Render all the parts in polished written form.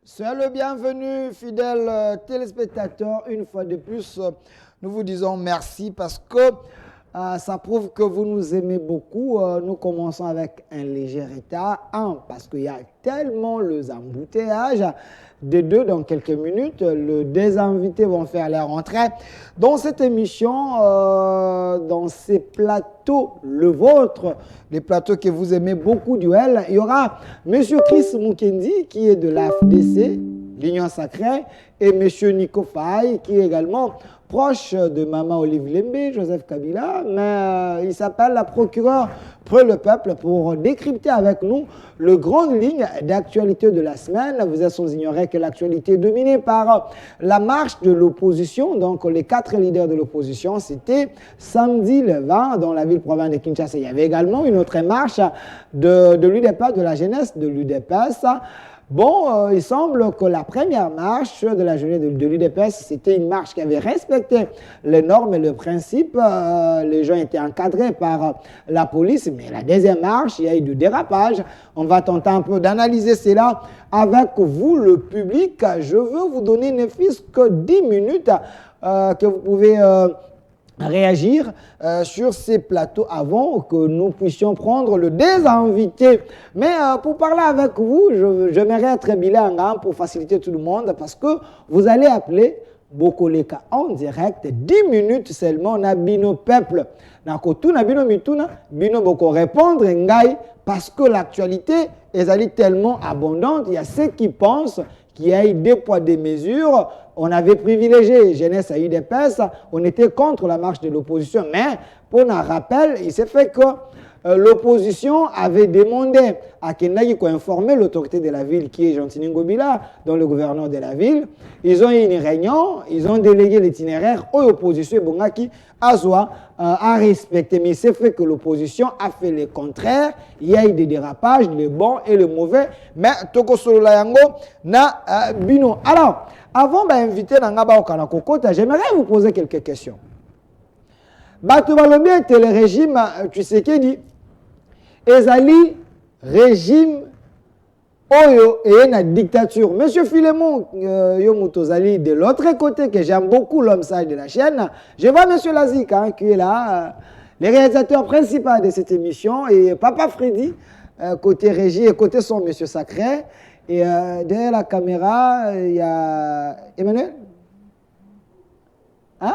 Soyez le bienvenu, fidèles téléspectateurs. Une fois de plus, nous vous disons merci parce que ça prouve que vous nous aimez beaucoup. Nous commençons avec un léger retard. Parce qu'il y a tellement les embouteillages. De deux, dans quelques minutes, les invités vont faire leur entrée. Dans cette émission, dans ces plateaux, le vôtre, les plateaux que vous aimez beaucoup, Duel, il y aura M. Chris Mukendi, qui est de l'AFDC, l'Union Sacrée, et M. Nico Faye, qui est également proche de Maman Olive Lembe, Joseph Kabila, mais il s'appelle la procureure pour le peuple pour décrypter avec nous le grande ligne d'actualité de la semaine. Vous êtes sans ignorer que l'actualité est dominée par la marche de l'opposition. Donc les 4 leaders de l'opposition, c'était samedi le 20 dans la ville-province de Kinshasa. Il y avait également une autre marche de l'UDPS, de la jeunesse de l'UDPS. Bon, il semble que la première marche de la journée de l'UDPS, c'était une marche qui avait respecté les normes et le principe. Les gens étaient encadrés par la police, mais la deuxième marche, il y a eu du dérapage. On va tenter un peu d'analyser cela avec vous, le public. Je veux vous donner ne fût-ce que 10 minutes que vous pouvez réagir sur ces plateaux avant que nous puissions prendre le désinvité. Mais pour parler avec vous, j'aimerais être bilingue pour faciliter tout le monde parce que vous allez appeler Bokoleka en direct, 10 minutes seulement, on a bino peuple. Nakotuna bino mituna, bino boko répondre ngai parce que l'actualité est tellement abondante. Il y a ceux qui pensent qu'il y a eu des poids, des mesures. On avait privilégié jeunesse à UDPS, on était contre la marche de l'opposition. Mais, pour un rappel, il s'est fait que l'opposition avait demandé à Kendaki qu'on informer l'autorité de la ville, qui est Jean-Tini Ngobila, dont le gouverneur de la ville. Ils ont eu une réunion, ils ont délégué l'itinéraire aux oppositions et Bongaki a respecté. Mais il s'est fait que l'opposition a fait le contraire. Il y a eu des dérapages, le bon et le mauvais. Mais Toko Solo Yango na bino. Alors, avant d'inviter Nangaba Okana Kokota, j'aimerais vous poser quelques questions. Bato balobi était le régime Tshisekedi ezali régime oyo et la dictature. Monsieur Philemon Yomutozali de l'autre côté, que j'aime beaucoup l'homme sage de la chaîne. Je vois Monsieur Lazik qui est là, le réalisateur principal de cette émission, et Papa Freddy, côté régie et côté son Monsieur Sacré. Et derrière la caméra, il y a Emmanuel. Hein?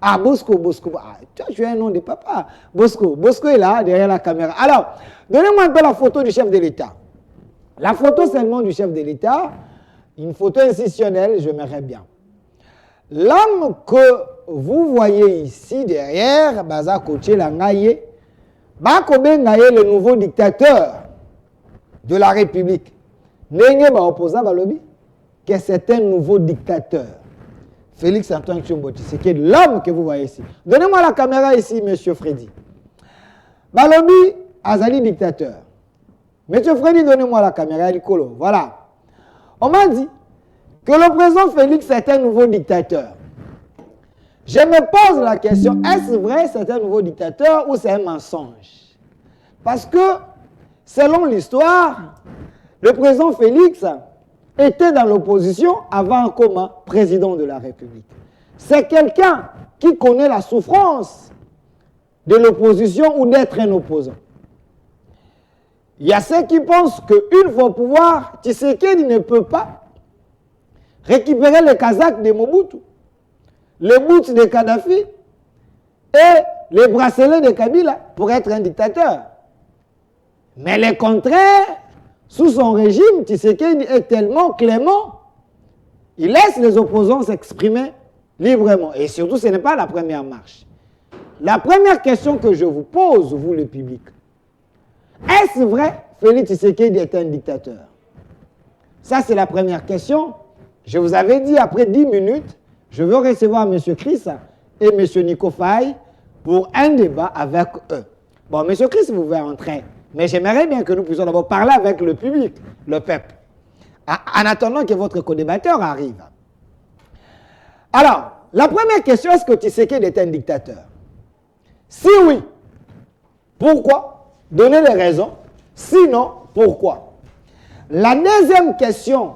Ah, Bosco. Ah, tu as un nom de papa. Bosco est là, derrière la caméra. Alors, donnez-moi un peu la photo du chef de l'État. La photo seulement du chef de l'État, une photo institutionnelle, je m'aimerais bien. L'homme que vous voyez ici derrière, Baza Koche Langaye, Bakobe Ngaye, le nouveau dictateur de la République. N'est pas opposant à l'objet que c'est un nouveau dictateur. Félix Antoine Tshombo Tshisekedi, c'est l'homme que vous voyez ici. Donnez-moi la caméra ici, Monsieur Freddy. Balobi Azali dictateur. Monsieur Freddy, donnez-moi la caméra, Nicolo. Voilà. On m'a dit que le président Félix est un nouveau dictateur. Je me pose la question, est-ce vrai c'est un nouveau dictateur ou c'est un mensonge? Parce que, selon l'histoire, le président Félix était dans l'opposition avant comme président de la République. C'est quelqu'un qui connaît la souffrance de l'opposition ou d'être un opposant. Il y a ceux qui pensent qu'une fois au pouvoir, Tshisekedi ne peut pas récupérer les Kazakhs de Mobutu, les boots de Kadhafi et les bracelets de Kabila pour être un dictateur. Mais le contraire, sous son régime, Tshisekedi est tellement clément, il laisse les opposants s'exprimer librement. Et surtout, ce n'est pas la première marche. La première question que je vous pose, vous le public, est-ce vrai que Félix Tshisekedi est un dictateur? Ça, c'est la première question. Je vous avais dit, après 10 minutes, je veux recevoir M. Chris et M. Nico Faye pour un débat avec eux. Bon, M. Chris, vous pouvez entrer. Mais j'aimerais bien que nous puissions d'abord parler avec le public, le peuple, en attendant que votre co-débatteur arrive. Alors, la première question, est-ce que Tshisekedi est un dictateur? Si oui, pourquoi? Donnez les raisons. Sinon, pourquoi? La deuxième question,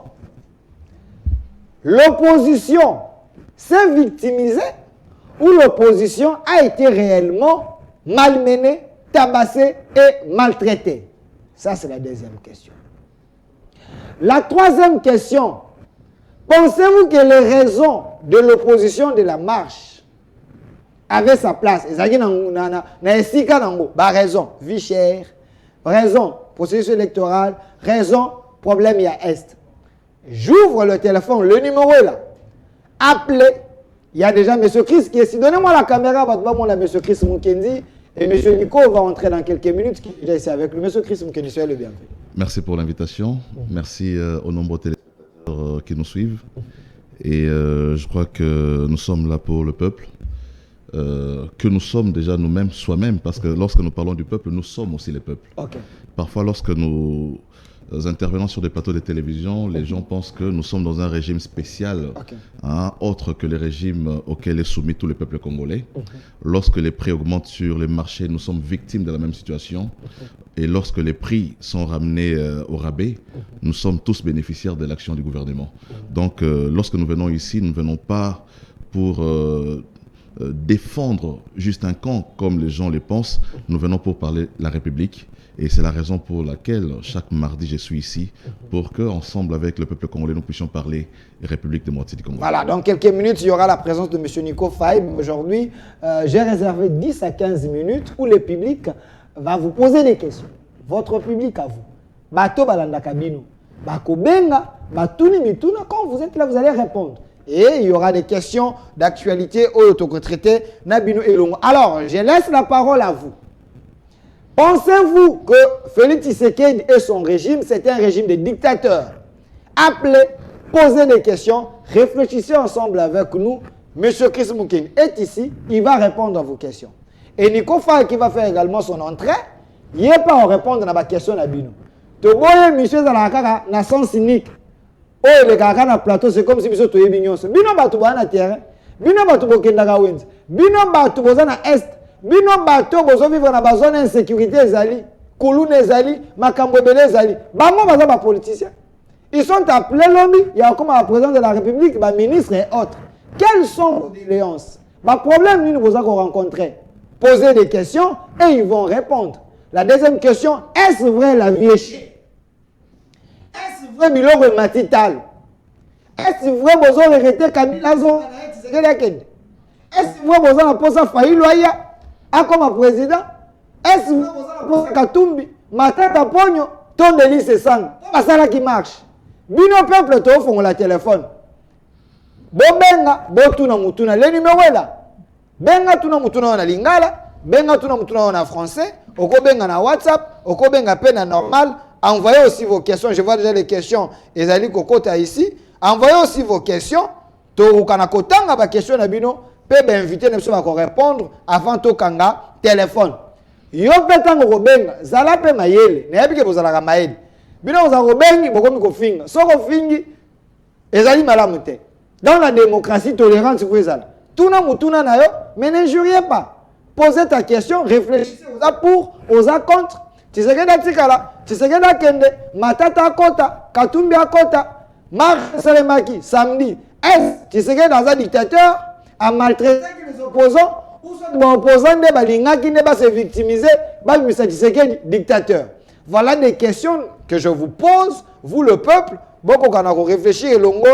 l'opposition s'est victimisée ou l'opposition a été réellement malmenée, tabassée et maltraitée? Ça, c'est la deuxième question. La troisième question, pensez-vous que les raisons de l'opposition de la marche avaient sa place? Raison, vie chère, raison, processus électoral, raison, problème, il y a Est. J'ouvre le téléphone, le numéro est là. Appelez. Il y a déjà M. Chris qui est ici. Donnez-moi la caméra, M. Chris Mukendi. Et M. Nico va entrer dans quelques minutes, qui est déjà ici avec lui. M. Chris Mukendi, soyez le bienvenu. Merci pour l'invitation. Merci aux nombreux téléspectateurs qui nous suivent. Et je crois que nous sommes là pour le peuple. Que nous sommes déjà nous-mêmes, soi-même, parce que lorsque nous parlons du peuple, nous sommes aussi les peuples. Okay. Parfois, lorsque nous intervenons sur des plateaux de télévision, les gens pensent que nous sommes dans un régime spécial, autre que les régimes auxquels est soumis tous les peuples congolais. Lorsque les prix augmentent sur les marchés, nous sommes victimes de la même situation. Et lorsque les prix sont ramenés au rabais, nous sommes tous bénéficiaires de l'action du gouvernement. Donc, lorsque nous venons ici, nous ne venons pas pour défendre juste un camp comme les gens le pensent. Nous venons pour parler de la République. Et c'est la raison pour laquelle chaque mardi je suis ici, pour qu'ensemble avec le peuple congolais, nous puissions parler République démocratique du Congo. Voilà, dans quelques minutes, il y aura la présence de M. Nico Faye. Aujourd'hui, j'ai réservé 10 à 15 minutes où le public va vous poser des questions. Votre public à vous. Bato balanda kabino. Bako benga, batuni mituna. Quand vous êtes là, vous allez répondre. Et il y aura des questions d'actualité au autotraité Nabino et Longo. Alors, je laisse la parole à vous. Pensez-vous que Félix Tshisekedi et son régime, c'est un régime de dictateurs? Appelez, posez des questions, réfléchissez ensemble avec nous. Monsieur Chris Mukendi est ici, il va répondre à vos questions. Et Nico Faye qui va faire également son entrée, il n'est pas en répondre à ma question à Bino. Toboye monsieur Zalakaka, na sens cynique. Oh, le kaka na plateau, c'est comme si monsieur Toye Bignon. Bino batu na terrain, Bino batu bokendaka wenzi, Bino batu bozana est. Bino bato bozo vivre na bazone insécurité ezali, kulune ezali, makambo ebele ezali. Bango baza ba politiciens. Ils sont appelés lobby, il y a comme la présidence de la République, ba ministre et autres. Quelles sont vos doléances? Ba problème nous vous avons rencontré. Posez des questions et ils vont répondre. La deuxième question, est-ce vrai la vie est chère? Est-ce vrai biloko matital? Est-ce vrai bozo regretter Kabila zo? Est-ce vrai bozo na posa Fayilwaya? Comme président, est-ce que vous avez Katumbi, Matata Pogno, ton délit c'est ça. C'est ça qui marche. Bino peuple to font la téléphone. Bobenga, botuna mutuna. Les numéros là. Benga tuna mutuna na lingala, benga tuna mutuna na français, oko benga na WhatsApp, oko benga pe na normal. Envoyez aussi vos questions. Je vois déjà les questions. Ezali Kokota ici. Envoyez aussi vos questions. To kana kotanga ba question na bino. Peut inviter ne pas répondre avant to kanga téléphone. Yo petango robenga, zala pe mayele, na yebike bozala ka mayele. Bino za robengi bokomi ko finga. Soko fingi ezali malamu te. Dans la démocratie tolérante vous ezala. Tuna mutuna na yo, mais n'injuriez pas. Posez ta question, réfléchissez aux pour, aux contre. Tshisekedi tikala, Tshisekedi kende, Matata akota, Katumbi akota, Marc Salemaki samedi. Est Tshisekedi dans un dictateur à maltraiter les opposants ou soit les opposants de Balinga qui ne va se victimiser, dictateur. Voilà des questions que je vous pose, vous le peuple, beaucoup quand on réfléchit et longo,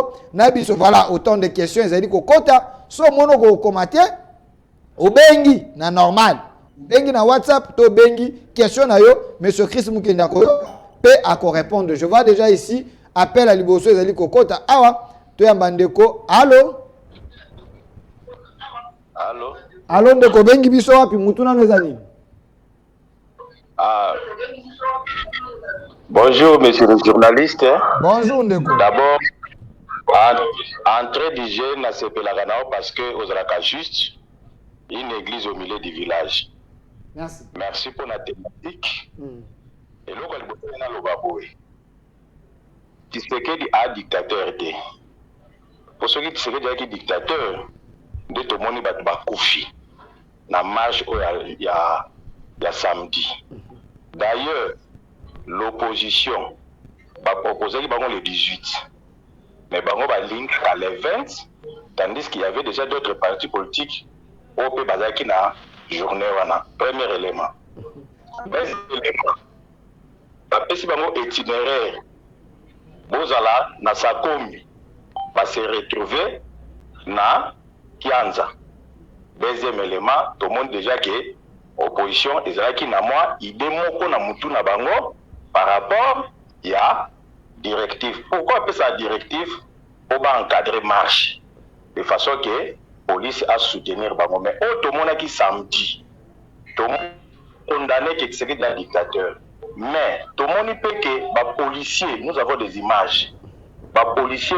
voilà autant de questions, ils ont dit que kota, so mono ko komate, au bengi, na normal, bengi na WhatsApp, to bengi, question na yo, monsieur Chris Mukendi peut à répondre. Je vois déjà ici, appel à Liboso, ils ont dit que kota, awa, to yambandeko, allô? Allô? Allô, ndeko bengi biso wapi mutuna nezani? Bonjour, monsieur le journaliste. Bonjour, ndeko. D'abord, entrée du jeune à Sepelaganao parce que Ozraka juste une église au milieu du village. Merci. Merci pour la thématique. Et là, on a le baboué. Tshisekedi a dictateur. Pour ceux qui Tshisekedi est dictateur, de tout le monde va bakoufi. Na marche il y a samedi. D'ailleurs, l'opposition va proposer le 18. Mais bango va link à les 20, tandis qu'il y avait déjà d'autres partis politiques au P Bazaki na journée wana. Premier élément. Deuxième élément. Si bango itinéraire, bozala na Sakomi va se retrouver na Kianza. Deuxième élément, tout le monde déjà que opposition ezalaki na moi idée moko na mutu na bango par rapport ya directive. Pourquoi appeler ça directive? Pour encadrer marche de façon que police a soutenir bango. Mais tout le monde qui samedi, tout le monde condamné que c'est un dictateur. Mais tout le monde peut que les policiers, nous avons des images. Les policiers,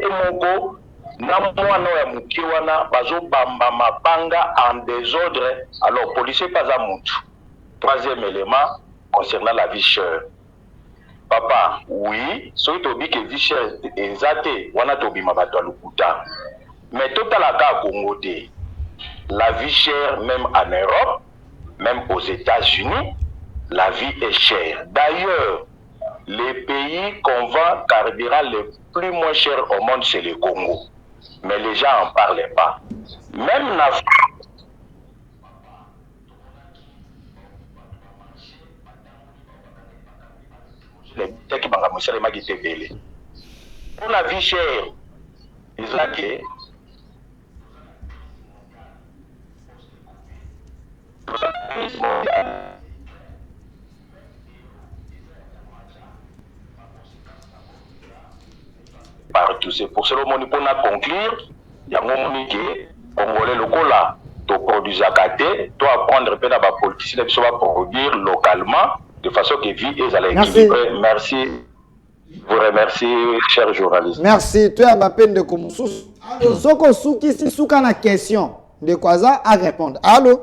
yemoko na mwana ya muki wana bazo bamba mapanga en désordre. Alors policier pas à mutu. Troisième élément concernant la vie chère. Papa, oui, soki tobi que vie chère ezate wana tobi mabato lukuta. Mais tout à la cas Congo te. La vie chère même en Europe, même aux États-Unis, la vie est chère. D'ailleurs, les pays qu'on vend carburant le plus moins cher au monde, c'est le Congo. Mais les gens n'en parlaient pas. Même en Afrique, les gens qui ont pour la vie chère, ils ont dit partout. C'est pour cela qu'on a conclure, il y a un moment qui est congolais local là, tu produis à côté, tu apprendre peu dans la politique, tu vas produire localement de façon que vie est à l'équilibre. Merci. Je vous remercie, chers journalistes. Merci. Tu as ma peine de commencer. Soko Souki, si Souka a une question, de quoi ça à répondre. Allô?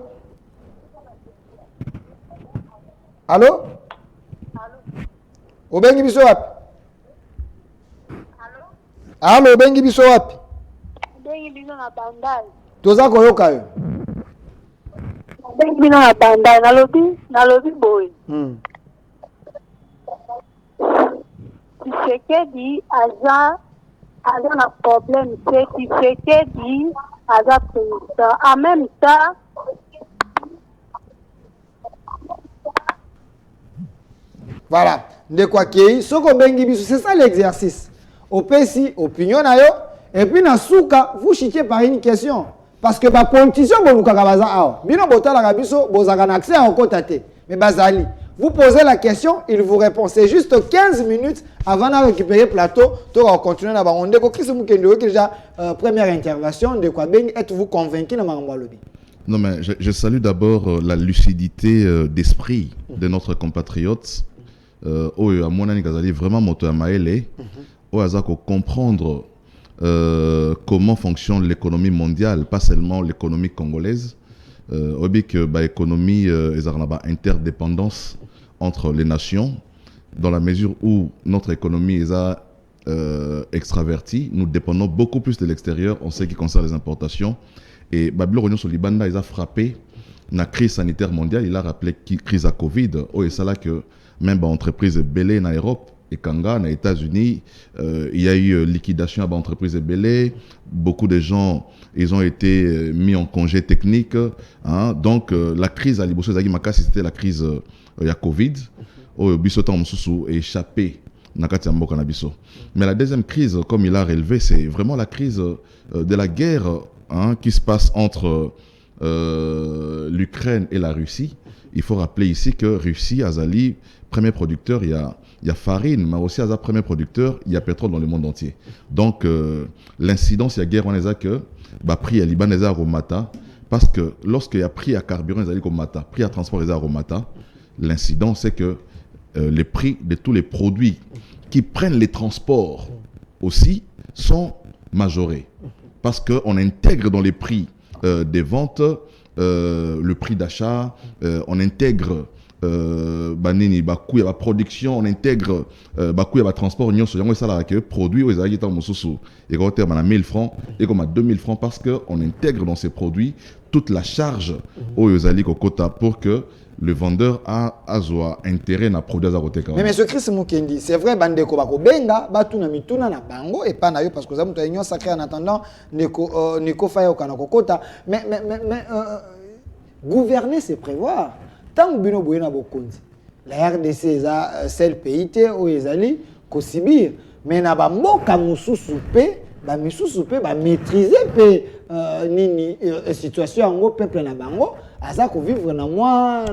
Allô? Obengi biso wapi? Allô, obengi biso wapi? Obengi biso na bandai. Toza koyoka yo. Obengi biso na bandai, nalobi boy. Tshisekedi aza na problème, c'est Tshisekedi aza président. En même temps, voilà. De quoi qu'il soko bengi biso, c'est ça l'exercice. Opesi opinion na yo et puis na souka vous chitiez par une question parce que ba politiciens bonuka baza awa. Bino botala ka biso bozaka na accès en kotate. Mais bazali, vous posez la question, il vous répond. C'est juste 15 minutes avant de récupérer le plateau. Tu vas continuer à baronde. Déjà, première intervention, de quoi êtes-vous convaincu de Marambalobi? Non, mais je salue d'abord la lucidité d'esprit de notre compatriote. À mon avis, vraiment moto amaele. Comprendre comment fonctionne l'économie mondiale, pas seulement l'économie congolaise. L'économie est une interdépendance entre les nations, dans la mesure où notre économie est extravertie. Nous dépendons beaucoup plus de l'extérieur en ce qui concerne les importations. Et Babylon Réunion sur Libanda, ils ont frappé la crise sanitaire mondiale. Il a rappelé la crise à Covid. Et c'est là que même l'entreprise Belé en Europe et Kanga, aux États-Unis, il y a eu liquidation à l'entreprise Belé. Beaucoup de gens, ils ont été mis en congé technique. Hein. Donc, la crise à Liboso Zagi Makasi, c'était la crise il y a Covid. Bisotan Moussou est échappé. Mais la deuxième crise, comme il a relevé, c'est vraiment la crise de la guerre qui se passe entre l'Ukraine et la Russie. Il faut rappeler ici que Russie, Azali, premier producteur, il y a farine, mais aussi Azali, premier producteur, il y a pétrole dans le monde entier. Donc, l'incidence, il y a guerre, on est à que, prix à Liban, à Romata, parce que lorsqu'il y a prix à carburant, ils allaient Mata, prix à transport, ils à Romata, l'incidence, c'est que les prix de tous les produits qui prennent les transports aussi sont majorés. Parce qu'on intègre dans les prix des ventes le prix d'achat, on intègre banini baku ya production, on intègre baku ya transport nyonso yango ça que produit aux agitants mosusu et quand on a 1000 francs et comme à 2000 francs parce que on intègre dans ces produits toute la charge aux ali kokota pour que le vendeur a intérêt à produire à côté. Mais monsieur Chris Mukendi, c'est vrai bandeko bako benga batuna mituna na bango et pas na yo parce que ça mutu union sacrée en attendant neko fayo kana kokota mais gouverner c'est prévoir. Tant bino boyena bokonzi. La RDC est celle pays où ezali ko sibir mais na ba mboka mususu pe ba misusu pe ba maîtriser pe nini situation ngo peuple na bango aza ko vivre na moi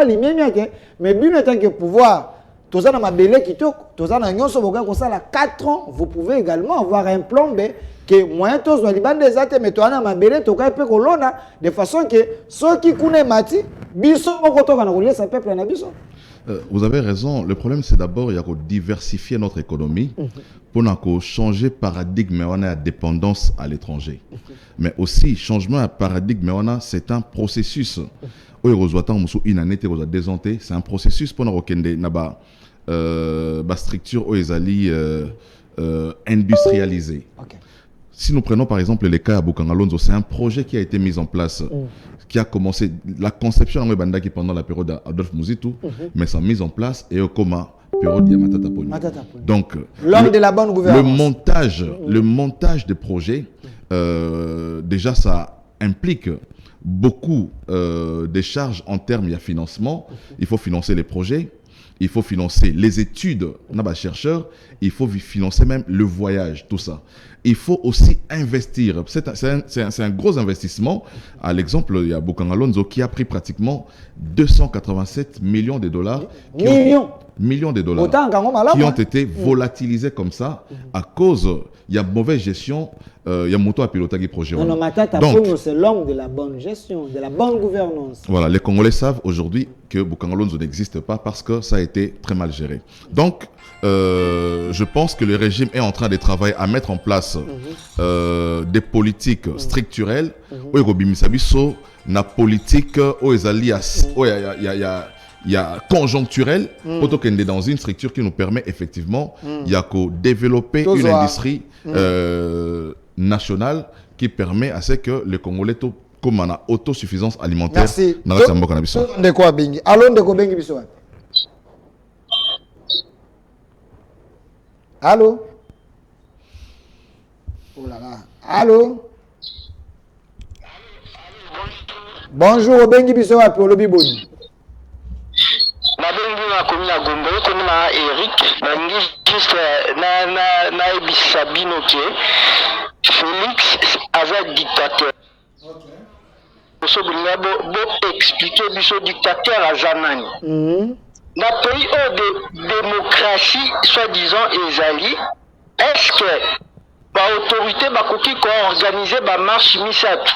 limemi yake mais bino tant que pouvoir toza na mabele kitoko toza na nyonso boka ko sala 4 ans vous pouvez également avoir un plan B que moyen tous les bandes des athées mais toi na mabele to ka pe kolona de façon que ceux qui connaissent mati biso okoto kana ko laisser peuple na biso. Vous avez raison. Le problème, c'est d'abord, il y a que diversifier notre économie pour changer paradigme, on a la dépendance à l'étranger. Mais aussi, changement de paradigme, c'est un processus. C'est un processus pour nous structure industrialisée. Si nous prenons par exemple les cas à Bukangalonzo, c'est un projet qui a été mis en place, qui a commencé, la conception en Bandaki pendant la période d'Adolphe Muzitu, mais sa mise en place est au coma, période de Matata Poni. Donc, l'homme de la bonne gouvernance. Le montage des projets, déjà ça implique beaucoup de charges en termes de financement. Il faut financer les projets. Il faut financer les études, on a des chercheurs, il faut financer même le voyage, tout ça. Il faut aussi investir. C'est un gros investissement. À l'exemple, il y a Bukangalonzo qui a pris pratiquement 287 millions de dollars. Millions de dollars qui ont été volatilisés comme ça à cause il y a mauvaise gestion, il y a moto à piloter qui projet. Non, Matata, c'est l'homme de la bonne gestion, de la bonne gouvernance. Voilà, les Congolais savent aujourd'hui que Bukangalonzo n'existe pas parce que ça a été très mal géré. Donc, je pense que le régime est en train de travailler à mettre en place des politiques structurelles. Na politique il y a conjoncturel, plutôt qu'on est dans une structure qui nous permet effectivement de développer une industrie nationale qui permet à ce que les Congolais comme on a autosuffisance alimentaire. Merci. De quoi Bengi? Allô de quoi Bengi biso? Allô? Oh là là. Allô? Bonjour Bengi biso wa pour le biboni. Nabengi na komi na Gombe komi na Eric nangi juste na ebisabino ke Félix aza dictateur. Boso bulinga bo expliquer biso dictateur aza nani. Na pays de démocratie soi-disant ezali, est-ce que ba autorité bakoki ko organiser ba marche misatu?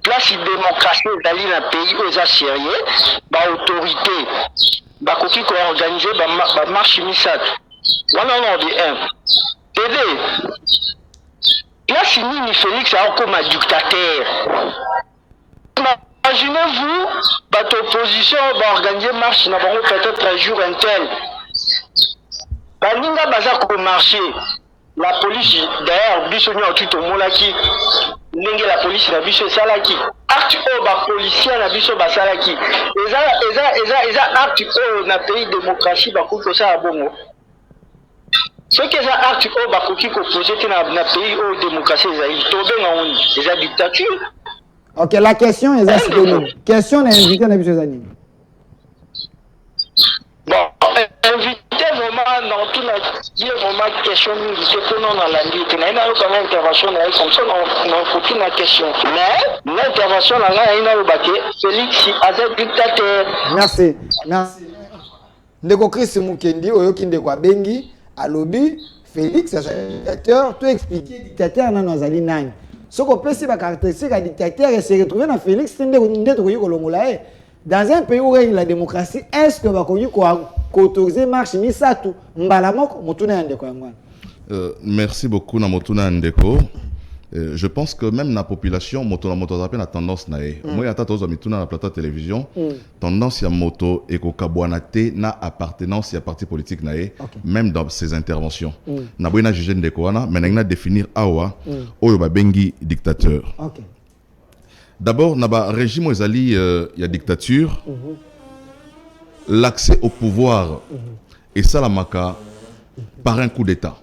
Place démocratie ezali na pays oza sérieux, ba autorité bakoki ko organiser ba marche misatu. Wana on dit un. Télé. Place nini Félix a comme dictateur. Imaginez-vous, votre opposition va organiser marche na bango peut-être un jour intel. Baninga baza ko marcher. La police d'ailleurs biso nyo tout au molaki. Ndenge la police na biso salaki. Acte o ba policier na biso ba salaki. Eza acte o na pays démocratie ba ko ça bongo. Ce que ça acte o ba ko ki ko projeter na pays o démocratie eza tobenga on eza dictature. Ok, la question est assez question est invité à M. Zani. Bon, invité vraiment dans tout il y a vraiment question que nous on a la vie. Il y a quand même intervention comme ça, on a aucune question. Mais l'intervention là, il y a Félix avec dictateur. Merci. Ndeko Chris Mukendi, Oyoki Ndeko Bengi, à lobby, Félix, dictateur, tout expliquer dictateur dans nos alliés. Ce qu'on peut, c'est la caractéristique du dictateur et se retrouver dans Félix, dans un pays où règne la démocratie, est-ce que vous avez autorisé marche Merci beaucoup, Namotuna Ndeko. Je pense que même la population, moto a tendance nae. Moi, il y a tata na la plateau de télévision, tendance ya moto et kokabwanate na appartenance ya parti politique nae, même dans ses interventions. Na boina juger ndekoana, mais na définir awa oyo ba bengi dictateur. D'abord, na ba régime ezali ya dictature, l'accès au pouvoir et ça la maka par un coup d'état.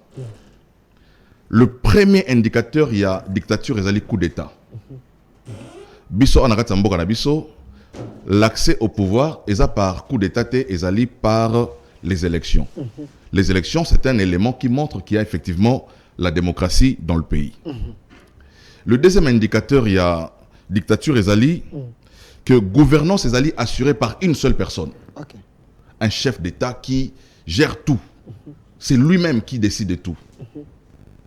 Le premier indicateur, il y a dictature, et coup d'État. Biso anakat samboka na biso, l'accès au pouvoir, et ça par coup d'État, et par les élections. Les élections, c'est un élément qui montre qu'il y a effectivement la démocratie dans le pays. Le deuxième indicateur, il y a dictature, et que gouvernance est assurée par une seule personne. Un chef d'État qui gère tout. C'est lui-même qui décide de tout.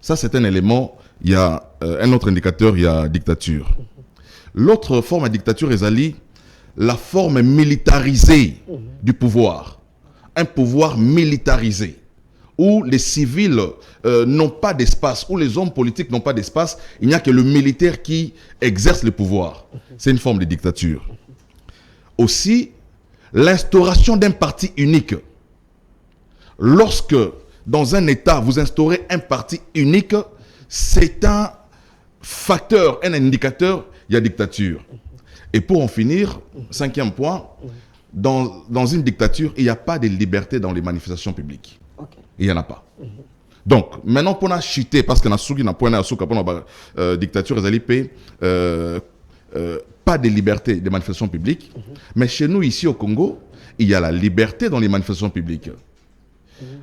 Ça, c'est un élément. Il y a un autre indicateur, il y a dictature. L'autre forme de dictature est la forme militarisée du pouvoir. Un pouvoir militarisé, où les civils n'ont pas d'espace, où les hommes politiques n'ont pas d'espace. Il n'y a que le militaire qui exerce le pouvoir. C'est une forme de dictature. Aussi, l'instauration d'un parti unique. Lorsque dans un État, vous instaurez un parti unique, c'est un facteur, un indicateur, il y a dictature. Et pour en finir, cinquième point, dans une dictature, il n'y a pas de liberté dans les manifestations publiques. Il n'y en a pas. Donc, maintenant, pour nous chuter, parce que nous avons une dictature, pas de liberté des manifestations publiques, mais chez nous, ici au Congo, il y a la liberté dans les manifestations publiques.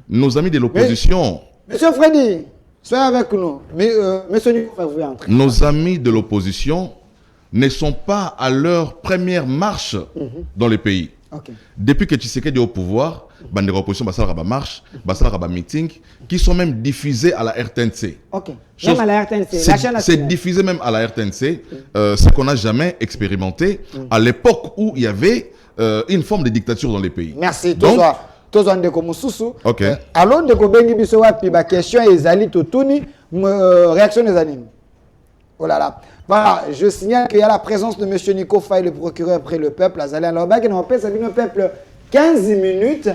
Nos amis de l'opposition... Monsieur Freddy, soyez avec nous. Nos amis de l'opposition ne sont pas à leur première marche dans le pays. Depuis que Tshisekedi est au pouvoir, les oppositions marche, meeting, qui sont même diffusés à la RTNC. Même à la RTNC, la chaîne nationale. C'est diffusé même à la RTNC, ce qu'on n'a jamais expérimenté à l'époque où il y avait une forme de dictature dans les pays. Merci. Donc, alors, de biso wapi ba question ezali totuni réaction des animes. Oh là là. Voilà, je signale qu'il y a la présence de M. Nico Faye, le procureur près le peuple. Azali alors bag on passe avec le peuple 15 minutes,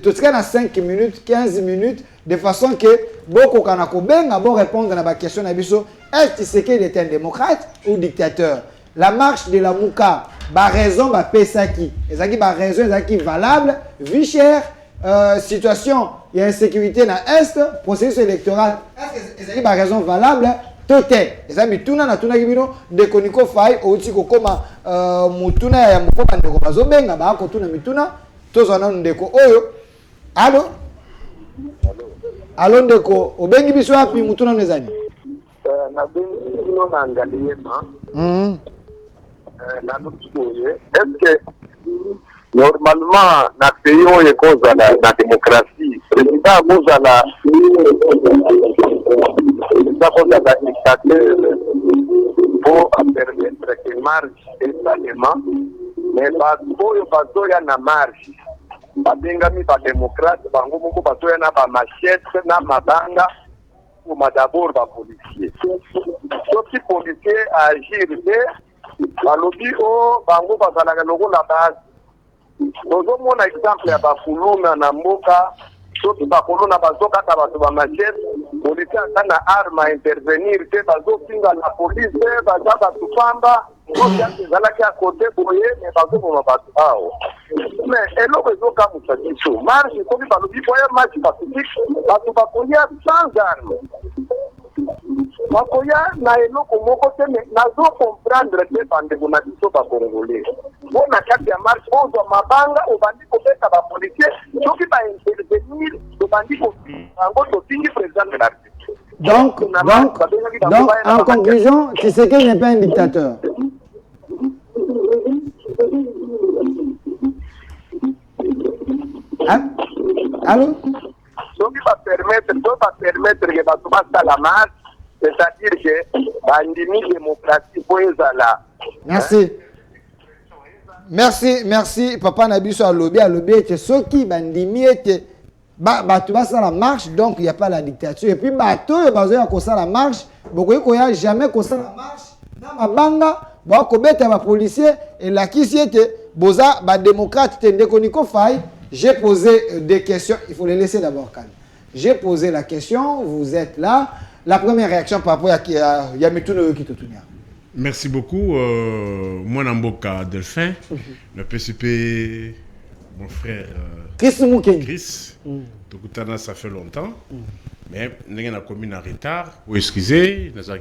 tout ce a 5 minutes, 15 minutes de façon que beaucoup kanako benga bon répondre à la question na biso est-ce qu'il était un démocrate ou dictateur? La marche de la Mouka, ba raison ba pesaki. Ezaki ba raison ezaki valable, vie chère. Situation, il y a insécurité dans l'Est, processus électoral, est-ce qu'il y a une raison valable? Tout est. Les amis, tout le monde a dit que Koniko Faye, ou si Kokoma, Mutuna, ya Mukoma, Ndeko Bazobenga, Bako Tuna Mituna, tous en ont Ndeko Oyo. Allô? Allô Ndeko, Obengi Biswa, puis Mutuna Nezani. Est-ce que normalement, dans le pays où il y a la démocratie, le président cause à la dictature pour permettre que marche également, mais pas il y a une marche. Babengami ba démocrate, bango moko bato ya na ba machette na mabanga ou d'abord ba policier. Sauf si policier agir de balobi o bango bazalaka loko la base. Nous avons un exemple ya bakuluna na mboka soki bakolo na bazokata bato ba machette policier ana arme à intervenir te bazofinga la police baza bato pamba ezalaki à côté boye mais bazokoma bato awa mais eloko ezokamwisa biso marche soki balobi boye marche pacifique bato bakoya sans arme bakoya na eloko moko te mais nazokomprendre te bandeko na biso bakongolais mpo na kati ya marche ozwa mabanga obandi kobeta bapolisier soki baintervenir tobandi yango totingi président de la République. Donc, en conclusion, Tshisekedi n'est pas un dictateur. Hein? Allô? Soki va permettre que bato basala marche, c'est-à-dire que bandimi démocratie po ezala. Merci, papa Nabiso alobi ete soki bandimi ete bato ça la marche, donc il n'y a pas la dictature. Et puis bato ça la marche, beaucoup il n'y a jamais ça la marche. Dans ma banga, ba policier et la qui était boza ba démocrate j'ai posé des questions, il faut les laisser d'abord calme. J'ai posé la question, vous êtes là. La première réaction par rapport à Yamitoune qui te tourne. Merci beaucoup. Moi, Namboka Delphin, le PCP, mon frère Chris. Tokutana, ça fait longtemps. Mais nous avons commis un retard. Vous excusez, nous avons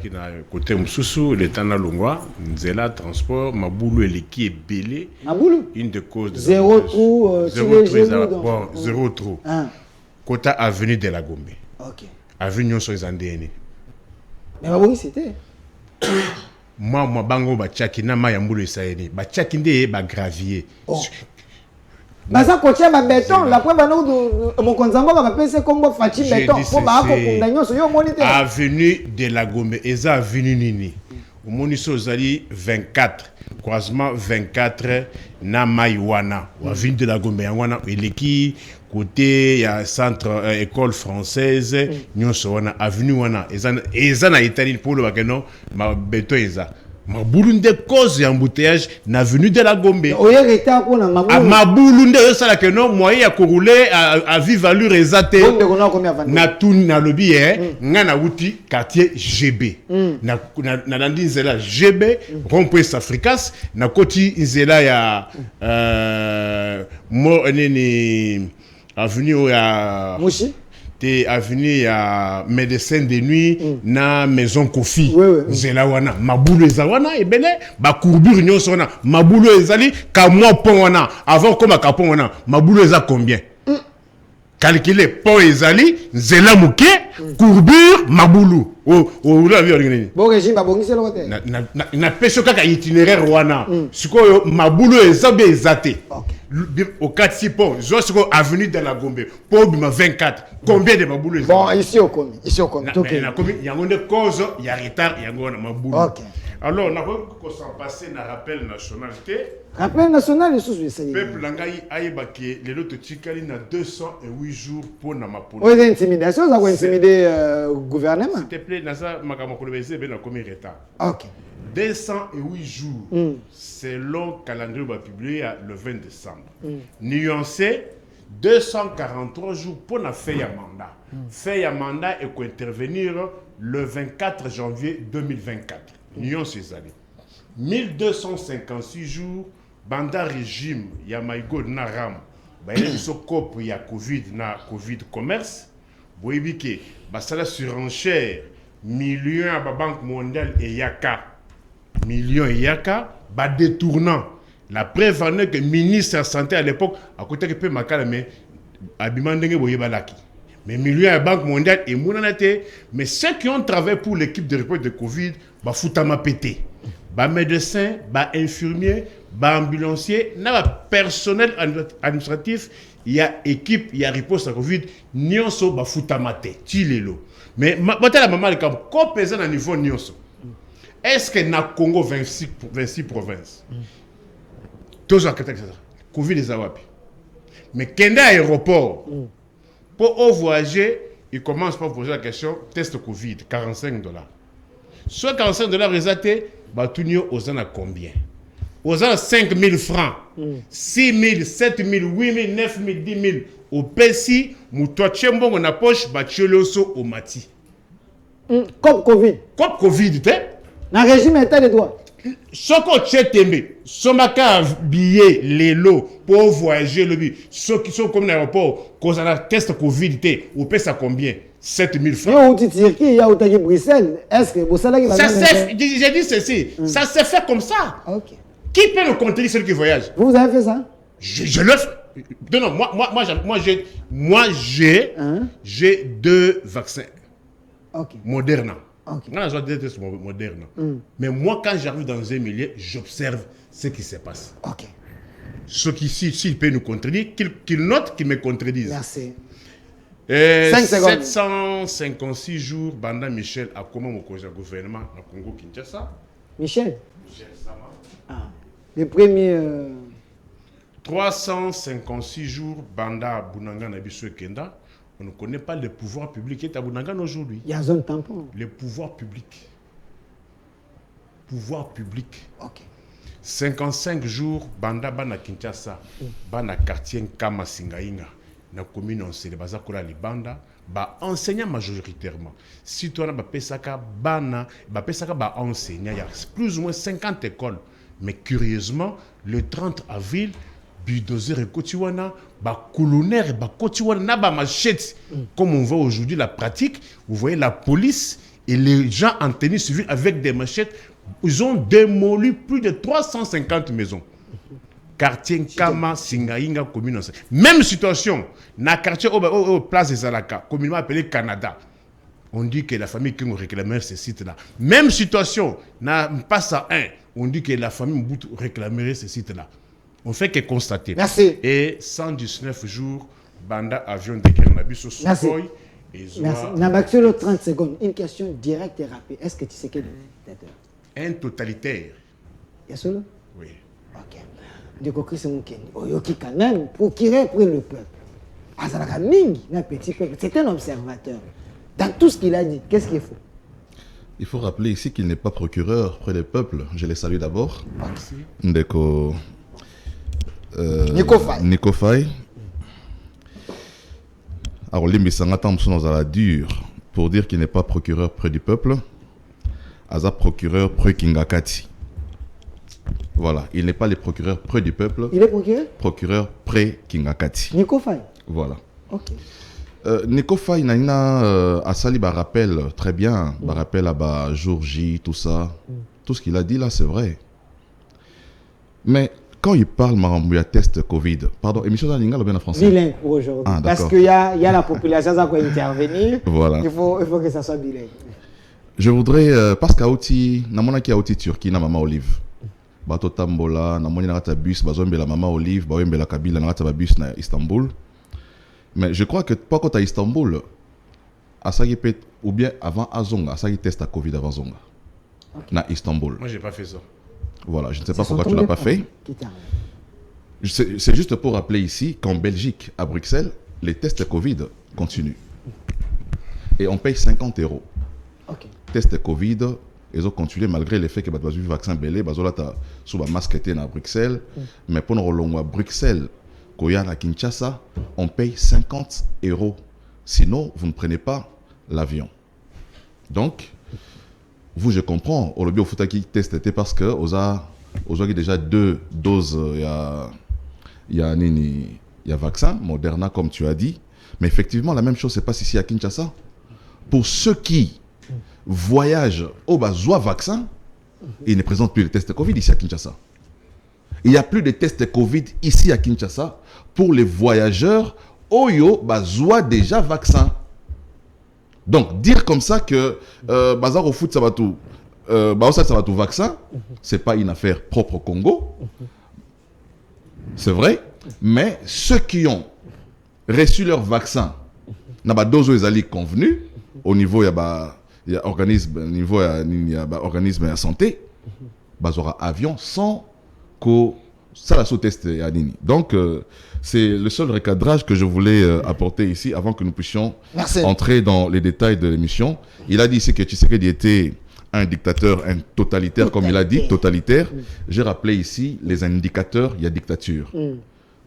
côté Moussoussou, le Tana Longwa, Nzela, transport, Maboulou et l'équipe est belé. Maboulou une de causes de zéro trou, zéro trou. Kota avenue de la Gombe. Ok. Avenue sur les Andéenés. Mais oui, c'était. Moi, bango bachaki na mayambulu esaeni. Bachaki nde ba gravier. Baza kotia ba béton, la preuve mon konzambo ba pese kombo fachi béton pour ba ko kunda nyonso yo moni te. Avenue de la Gombe, eza avenue nini. Omoni so zali 24, croisement 24 na Maïwana. Avenue de la Gombe wana eleki côté ya centre école française nyonso wana avenue wana eza na Italie pour le bakeno ma béton eza. Mabulunde cause ya embouteillage na avenue de la Gombe. Oye reta ko na Mabulunde. Mabulunde yo sala que non moyen ya rouler à vive allure ezate. Na tuni na lobby ngana wuti quartier GB. Na landi nzela GB rond-point Africas na koti nzela ya mo neni avenue ya Mushi te avenue ya médecin de nuit na maison Kofi zela wana mabulu ezawana ebele ba courbure nyonso wana mabulu ezali ka moi pont wana avant comme ka pont wana mabulu eza combien calculer pont ezali zela muke courbure mabulu o la vie organique bon régime ba bongisi lokote na peso kaka itinéraire wana sikoyo mabulu ezabe ezate. Au 4-6 ponts, je suis avenue de la Gombe, pour 24. Combien de maboulou? Bon, ici au commis. Il y a une cause, il y a retard, il y a un maboulou. Alors, on a s'en passer dans rappel nationalité. Rappel national, il est sous le peuple Langaï Aïbaki, les autres Tchikali, n'a 208 jours pour na mapoule. Oui, l'intimidation, ça va intimider le gouvernement. S'il te plaît, Nasa Makamokolobese, ben, a commis retard. Ok. 208 jours, selon le calendrier publié le 20 décembre. Nuancé, 243 jours pour la faire un mandat. Faire un mandat et intervenir le 24 janvier 2024. Nuancé, c'est 1256 jours, banda régime, il y a Maïgo Naram, il y a Covid, na Covid commerce, il y a la surenchère, millions à la Banque mondiale et Yaka. Millions et yaka, ba détournant. La preuve en est que le ministre de la Santé à l'époque, à côté de peu mais abimandenge boye balaki. Mais millions à la Banque mondiale et mounanate, mais ceux qui ont travaillé pour l'équipe de réponse de Covid, ba foutama pété. Ba médecin, ba infirmier, ba ambulancier, na ba personnel administratif, il y a équipe, il y a réponse à Covid, nyonso ba foutamate, tilelo. Mais maintenant la maman comme pesant à niveau nyonso. Est-ce que na Congo 26 provinces tous en Covid les awapi. Mais Kenda aéroport pour voyager, il commence par poser la question test Covid $45. Soit $45 résulté, batunio aux ans à combien? Aux ans 5 000 francs, 6 000, 7 000, 8 000, 9 000, 10 000 au Pessi, moutoua tchembongo na poche, batioloso au mati. Comme Covid. Comme Covid, tu sais? Dans le régime état de droit. Soko Tchetembe, Somaka billet, les lots pour voyager le but. Ceux qui sont comme l'aéroport, cause à la test Covid, au pèse à combien? 7 000 francs. Il y a au Bruxelles. Est-ce que vous savez ça j'ai dit ceci, ça s'est fait comme ça. Okay. Qui peut nous contredire celui qui voyage? Vous avez fait ça? Je le fais. Non, j'ai 2 vaccins. Okay. Moderna. Okay. Moderne. Mais moi, quand j'arrive dans un milieu, j'observe ce qui se passe. Okay. Ceux qui, s'ils peuvent nous contredire, qu'ils notent, qu'ils me contredisent. Merci. 5 secondes. 756 jours, Banda Michel a comment mon gouvernement dans Congo Kinshasa. Michel Sama. Ah. Le premier. 356 jours, Banda Bunanga Nabiso Kenda. On ne connaît pas le pouvoir public qui est à Bunagana aujourd'hui. Il y a zone tampon. Le pouvoir public. Pouvoir public. Ok. 55 jours, Banda Bana Kinshasa, Bana quartier Nkama Singainga, na commune on se baza kola libanda, ba enseignant majoritairement. Si tu as ba pesaka bana, ba pesaka ba enseignant, il y a plus ou moins 50 écoles. Mais curieusement, le 30 avril, bulldozer et Kotiwana, ba colonnaire, ba Kotiwana, na ba machette. Comme on voit aujourd'hui la pratique, vous voyez la police et les gens en tenue civile avec des machettes. Ils ont démoli plus de 350 maisons. Quartier Nkama, Singainga, commune. Même situation, dans le quartier Place des Alaka, communément appelé Canada. On dit que la famille qui nous réclamait ce site-là. Même situation, dans Passa 1, on dit que la famille Mbutu réclamerait ce site-là. On fait que constater. Merci. Et 119 jours, Banda avion de Kernabiso Sukhoi. Merci. Nabaxolo, 30 secondes. Une question directe et rapide. Est-ce que tu sais quel est le dictateur? Un totalitaire. Yes, ou Oui. Ok. De Kokri, c'est mon Kenny. Oyoki, quand même, procurer pour le peuple. Azalaka Mingi, un petit peuple. C'est un observateur. Dans tout ce qu'il a dit, qu'est-ce qu'il faut? Il faut rappeler ici qu'il n'est pas procureur près des peuples. Je les salue d'abord. Merci. Ndeko. Nico Faye. Alors, Limbisanga Tamson dans la dure pour dire qu'il n'est pas procureur près du peuple. Aza procureur près Kingakati. Voilà, il n'est pas le procureur près du peuple. Il est procureur? Procureur près Kingakati. Nico Faye. Voilà. Ok. Nico Faye, Naina Asali rappelle très bien, rappelle à jour J, tout ça. Tout ce qu'il a dit là, c'est vrai. Mais quand il parle, il y a test Covid. Pardon, émission d'Alinga, bien en français. Bilingue pour aujourd'hui. Ah, parce qu'il y a la population qui va intervenir. Voilà. Il faut que ça soit bilingue. Je voudrais, parce qu'à Outi, namona qui a Outi Turquie, na Maman Olive. Bato Tambola, namoni na bus, bazombe la Maman Olive, baombe la Kabila, na bus na Istanbul. Mais je crois que pas quand à Istanbul, à Sagipet, ou bien avant Azonga, à Sagi test à Covid avant Zonga. Okay. Na Istanbul. Moi, j'ai pas fait ça. Voilà, je ne sais pas pourquoi tu l'as pas fait. C'est juste pour rappeler ici qu'en Belgique, à Bruxelles, les tests Covid continuent. Et on paye 50 €. Okay. Test Covid, ils ont continué malgré le fait que le vaccin belé, sous la masque à Bruxelles. Mais pour nous, à Bruxelles, à Kinshasa, on paye 50 €. Sinon, vous ne prenez pas l'avion. Donc, vous, je comprends. Au lobby, au foot qui testé parce que aux a déjà 2 doses. Il y a vaccin, Moderna, comme tu as dit. Mais effectivement, la même chose se passe ici à Kinshasa. Pour ceux qui voyagent au besoin vaccin, ils ne présentent plus les tests Covid ici à Kinshasa. Il n'y a plus de tests Covid ici à Kinshasa pour les voyageurs Oyo besoin déjà vaccin. Donc, dire comme ça que bazar au foot ça va tout, ça va tout vaccin, c'est pas une affaire propre au Congo. C'est vrai, mais ceux qui ont reçu leur vaccin, n'a pas dose aux alliés convenus au niveau il y a organisme organisme de santé, bazora avion sans que ça la sous-test à Nini. Donc c'est le seul recadrage que je voulais apporter ici avant que nous puissions entrer dans les détails de l'émission. Il a dit ici que Tshisekedi était un dictateur, un totalitaire, comme il a dit, totalitaire. J'ai rappelé ici les indicateurs, il y a dictature.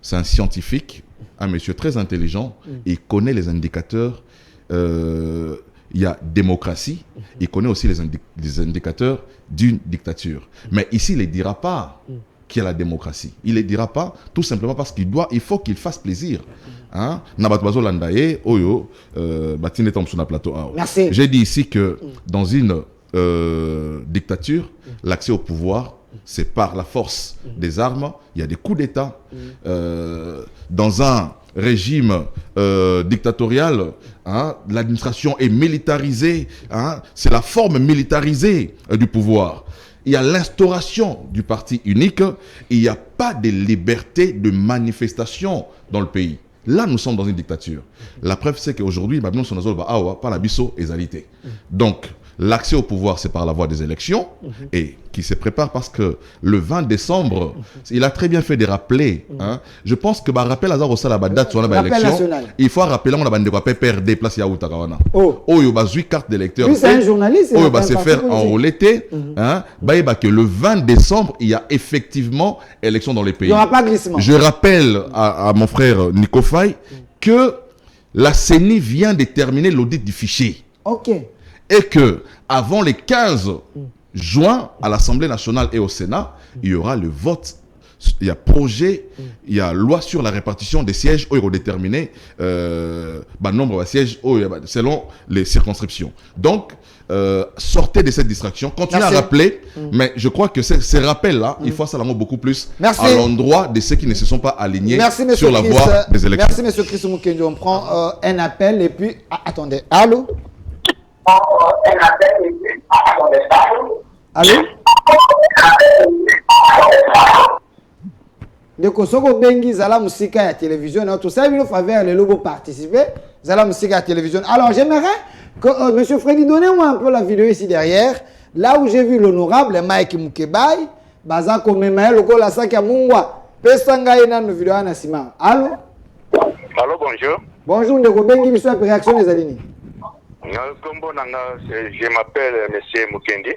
C'est un scientifique, un monsieur très intelligent, il connaît les indicateurs, il y a démocratie, il connaît aussi les indicateurs d'une dictature. Mais ici, il ne dira pas qu'il y a la démocratie. Il ne le dira pas tout simplement parce il faut qu'il fasse plaisir. Hein? J'ai dit ici que dans une dictature, l'accès au pouvoir, c'est par la force des armes. Il y a des coups d'État. Dans un régime dictatorial, hein, l'administration est militarisée. Hein, c'est la forme militarisée du pouvoir. Il y a l'instauration du parti unique. Il n'y a pas de liberté de manifestation dans le pays. Là, nous sommes dans une dictature. La preuve, c'est qu'aujourd'hui, nous sommes dans par la biso égalité. Donc, l'accès au pouvoir, c'est par la voie des élections, et qui se prépare parce que le 20 décembre, il a très bien fait de rappeler. Hein, je pense que rappel hasard aussi la date sur la élection, il faut rappeler on a bande de PRD place ya Outakawana. Oh, il y a 8 cartes d'électeurs. C'est un journaliste. Il va se faire enrôler. Hein, que le 20 décembre, il y a effectivement élection dans les pays. Il n'y aura pas de glissement. Je rappelle à mon frère Nico Faye que la CENI vient de terminer l'audit du fichier. Ok. Et que avant les 15 juin, à l'Assemblée nationale et au Sénat, il y aura le vote. Il y a projet, il y a loi sur la répartition des sièges où il y aura déterminé nombre de sièges selon les circonscriptions. Donc, sortez de cette distraction, continuez à rappeler, mais je crois que ces rappels-là, il faut ça beaucoup plus à l'endroit de ceux qui ne se sont pas alignés sur la voie des élections. Merci, M. Chris Mukendi. On prend un appel et puis... attendez, allô? Allô? De Kosoko Bengi, Zala Moussika à télévision, tout ça, il nous faveur les logos participer, Zala Moussika à télévision. Alors, j'aimerais que M. Freddy, donnez-moi un peu la vidéo ici derrière, là où j'ai vu l'honorable Mike Mukebai, Baza Komema, le go la Saka Mungwa, Pesanga Ena, nos vidéos à Sima. Allô? Allô, bonjour. Bonjour, de Bengi, monsieur, la réaction des Alini. Je m'appelle M. Mukendi.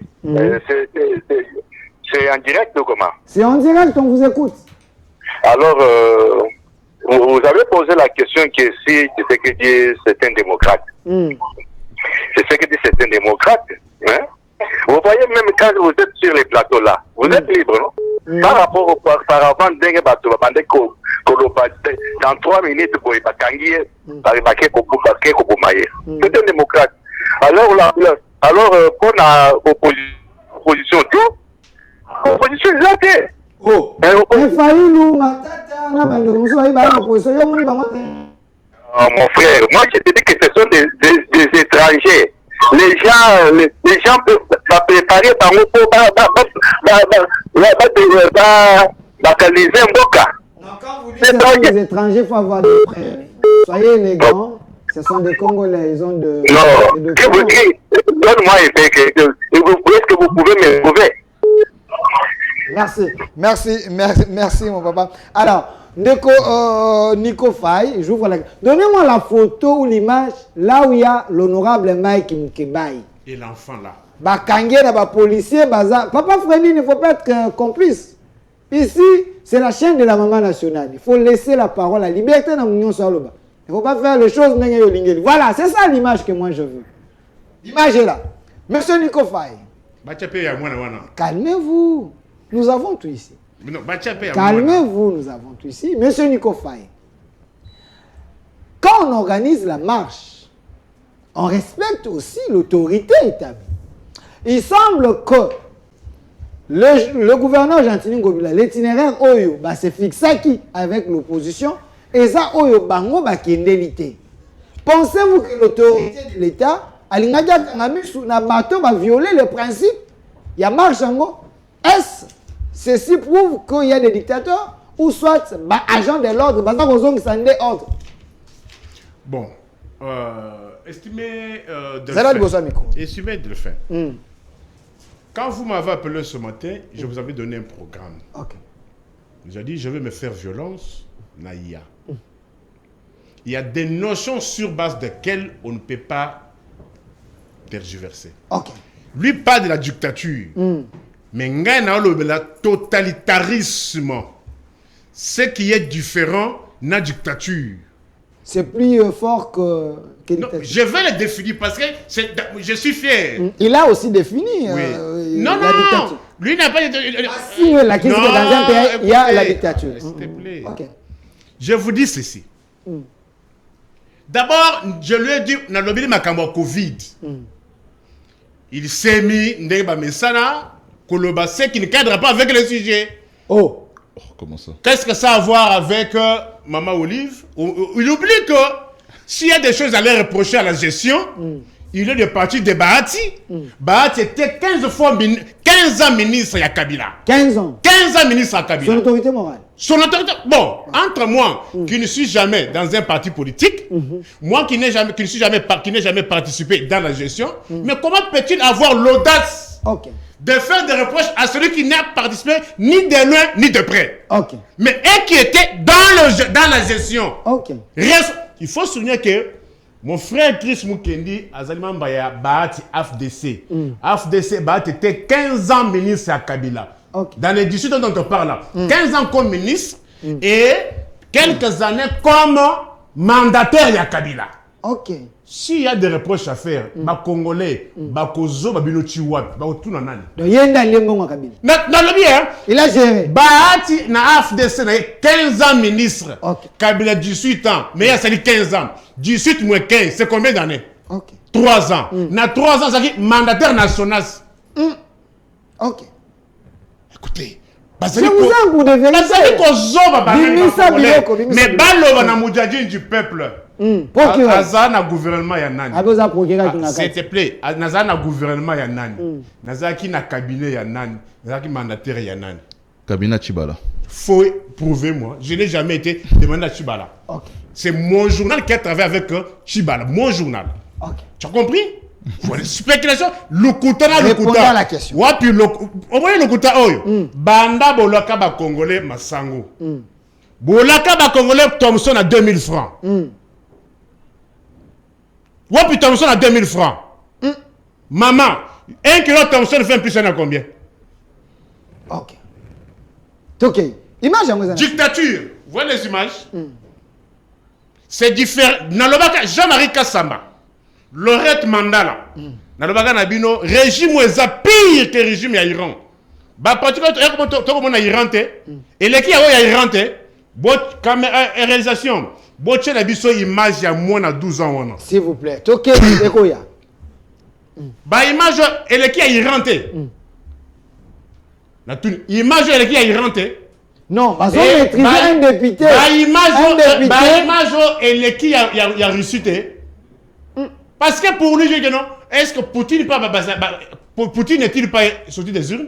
C'est en direct ou comment? C'est en direct, on vous écoute. Alors, vous avez posé la question que si c'est ce que dit certains démocrates. C'est ce que dit certains démocrates. Hein? Vous voyez, même quand vous êtes sur les plateaux là, vous êtes libre, non? Par rapport au paravent d'un bateau, dans 3 minutes, vous pouvez pas tanguer, c'est un démocrate. Alors, pour la opposition, tout, opposition, là, oh, mon frère, moi je te dis que ce sont des étrangers. Les gens peuvent préparer par nous pour localiser un boca. Quand vous dites les étrangers, il faut avoir des prêts. Soyez élégants, ce sont des Congolais, ils ont de... Non, que vous dites, donne-moi un fait est-ce que vous pouvez me prouver? Merci mon papa. Alors, Nico Faye, j'ouvre la... Donnez-moi la photo ou l'image là où il y a l'honorable Mike Mukebai. Et l'enfant là. Bakangé, policier, baza. Papa Freddy, il ne faut pas être complice. Ici, c'est la chaîne de la maman nationale. Il faut laisser la parole, la liberté dans l'Union Saloba. Il ne faut pas faire les choses. Voilà, c'est ça l'image que moi je veux. L'image est là. Monsieur Nico Faye. Calmez-vous. Nous avons tout ici. Calmez-vous, nous avons tout ici. Monsieur Nico Faye, quand on organise la marche, on respecte aussi l'autorité établie. Il semble que le gouverneur Gentini Ngobila, l'itinéraire Oyo, c'est fixé avec l'opposition, et ça Oyo Bango Bakendelité. Pensez-vous que l'autorité de l'État, va violer le principe? Il y a marche en gros. Est-ce ceci prouve qu'il y a des dictateurs ou soit agents de l'ordre, ordre? Bon, estimé de le faire. Quand vous m'avez appelé ce matin, je vous avais donné un programme. Okay. J'ai dit, je vais me faire violence, Naïa. Il y a des notions sur base desquelles on ne peut pas tergiverser. Okay. Lui parle de la dictature. Mais le totalitarisme, ce qui est différent de la dictature. C'est plus fort que non, je vais le définir parce que je suis fier. Il a aussi défini non, la dictature. Lui n'a pas... si la question dans un pays, il y a la dictature. S'il te plaît. Okay. Je vous dis ceci. D'abord, je lui ai dit, on a l'obéi ma Covid. Il s'est mis, c'est qui ne cadre pas avec le sujet. Oh, comment ça? Qu'est-ce que ça a à voir avec Maman Olive? Il oublie que s'il y a des choses à leur reprocher à la gestion, il est de parti de Bahati. Bahati était 15 ans ministre à Kabila. 15 ans. 15 ans ministre à Kabila. Son autorité morale. Son autorité, bon, entre moi, qui ne suis jamais dans un parti politique, moi qui n'ai jamais participé dans la gestion, mais comment peut-il avoir l'audace de faire des reproches à celui qui n'a participé ni de loin ni de près, mais et qui était dans la gestion. Il faut souligner que mon frère Chris Mukendi, Azaliman Baya, Bahati AFDC. AFDC, Bahati était 15 ans ministre à Kabila. Dans les 18 ans dont on parle là, 15 ans comme ministre et quelques années comme mandataire à Kabila. S'il y a des reproches à faire, les Congolais, les Kozo, les Binochiwap, tout le monde. Il a géré. Bahati na AFDC, 15 ans ministre. Kabila 18 ans, mais il y a 15 ans. 18 moins 15, c'est combien d'années? 3 ans. Na 3 ans, c'est mandataire national. Écoutez, mais Baloba du peuple. Azana gouvernement ya nani. S'il te plaît, Azana gouvernement ya nani. Nazaki na cabinet ya nani. Nazaki mandataire ya nani. Cabinet Chibala. Faut prouver moi. Je n'ai jamais été demandé à Chibala. C'est mon journal qui a travaillé avec Chibala. Mon journal. Tu as compris? Voilà, spéculation. Répondez à la question. Wapi au moins Lokuta oyo. Banda bolaka ba Congolais masango. Bolaka ba Congolais Thompson à 2000 francs. Wapi Thompson à 2000 francs. Maman, 1 kilo Thompson fait plus à combien? Image dictature. Vous voyez les images? C'est différent. Nalobaka Jean-Marie Kassamba. Lorette Mandela. Nalobaka Nabino, régime est pire que le régime à Iran. Bah, particulièrement, tout le monde a Iran. Et les qui a Iran, réalisation. Boche na biso image il y a moins de 12 ans. S'il vous plaît. Bah, image, elle qui a Iran. Image, elle qui a Iran. Non, parce qu'on maîtrise un député. Bah, image, elle qui a reçu. Parce que pour lui, je dis non, est-ce que Poutine n'est-il pas sorti des urnes?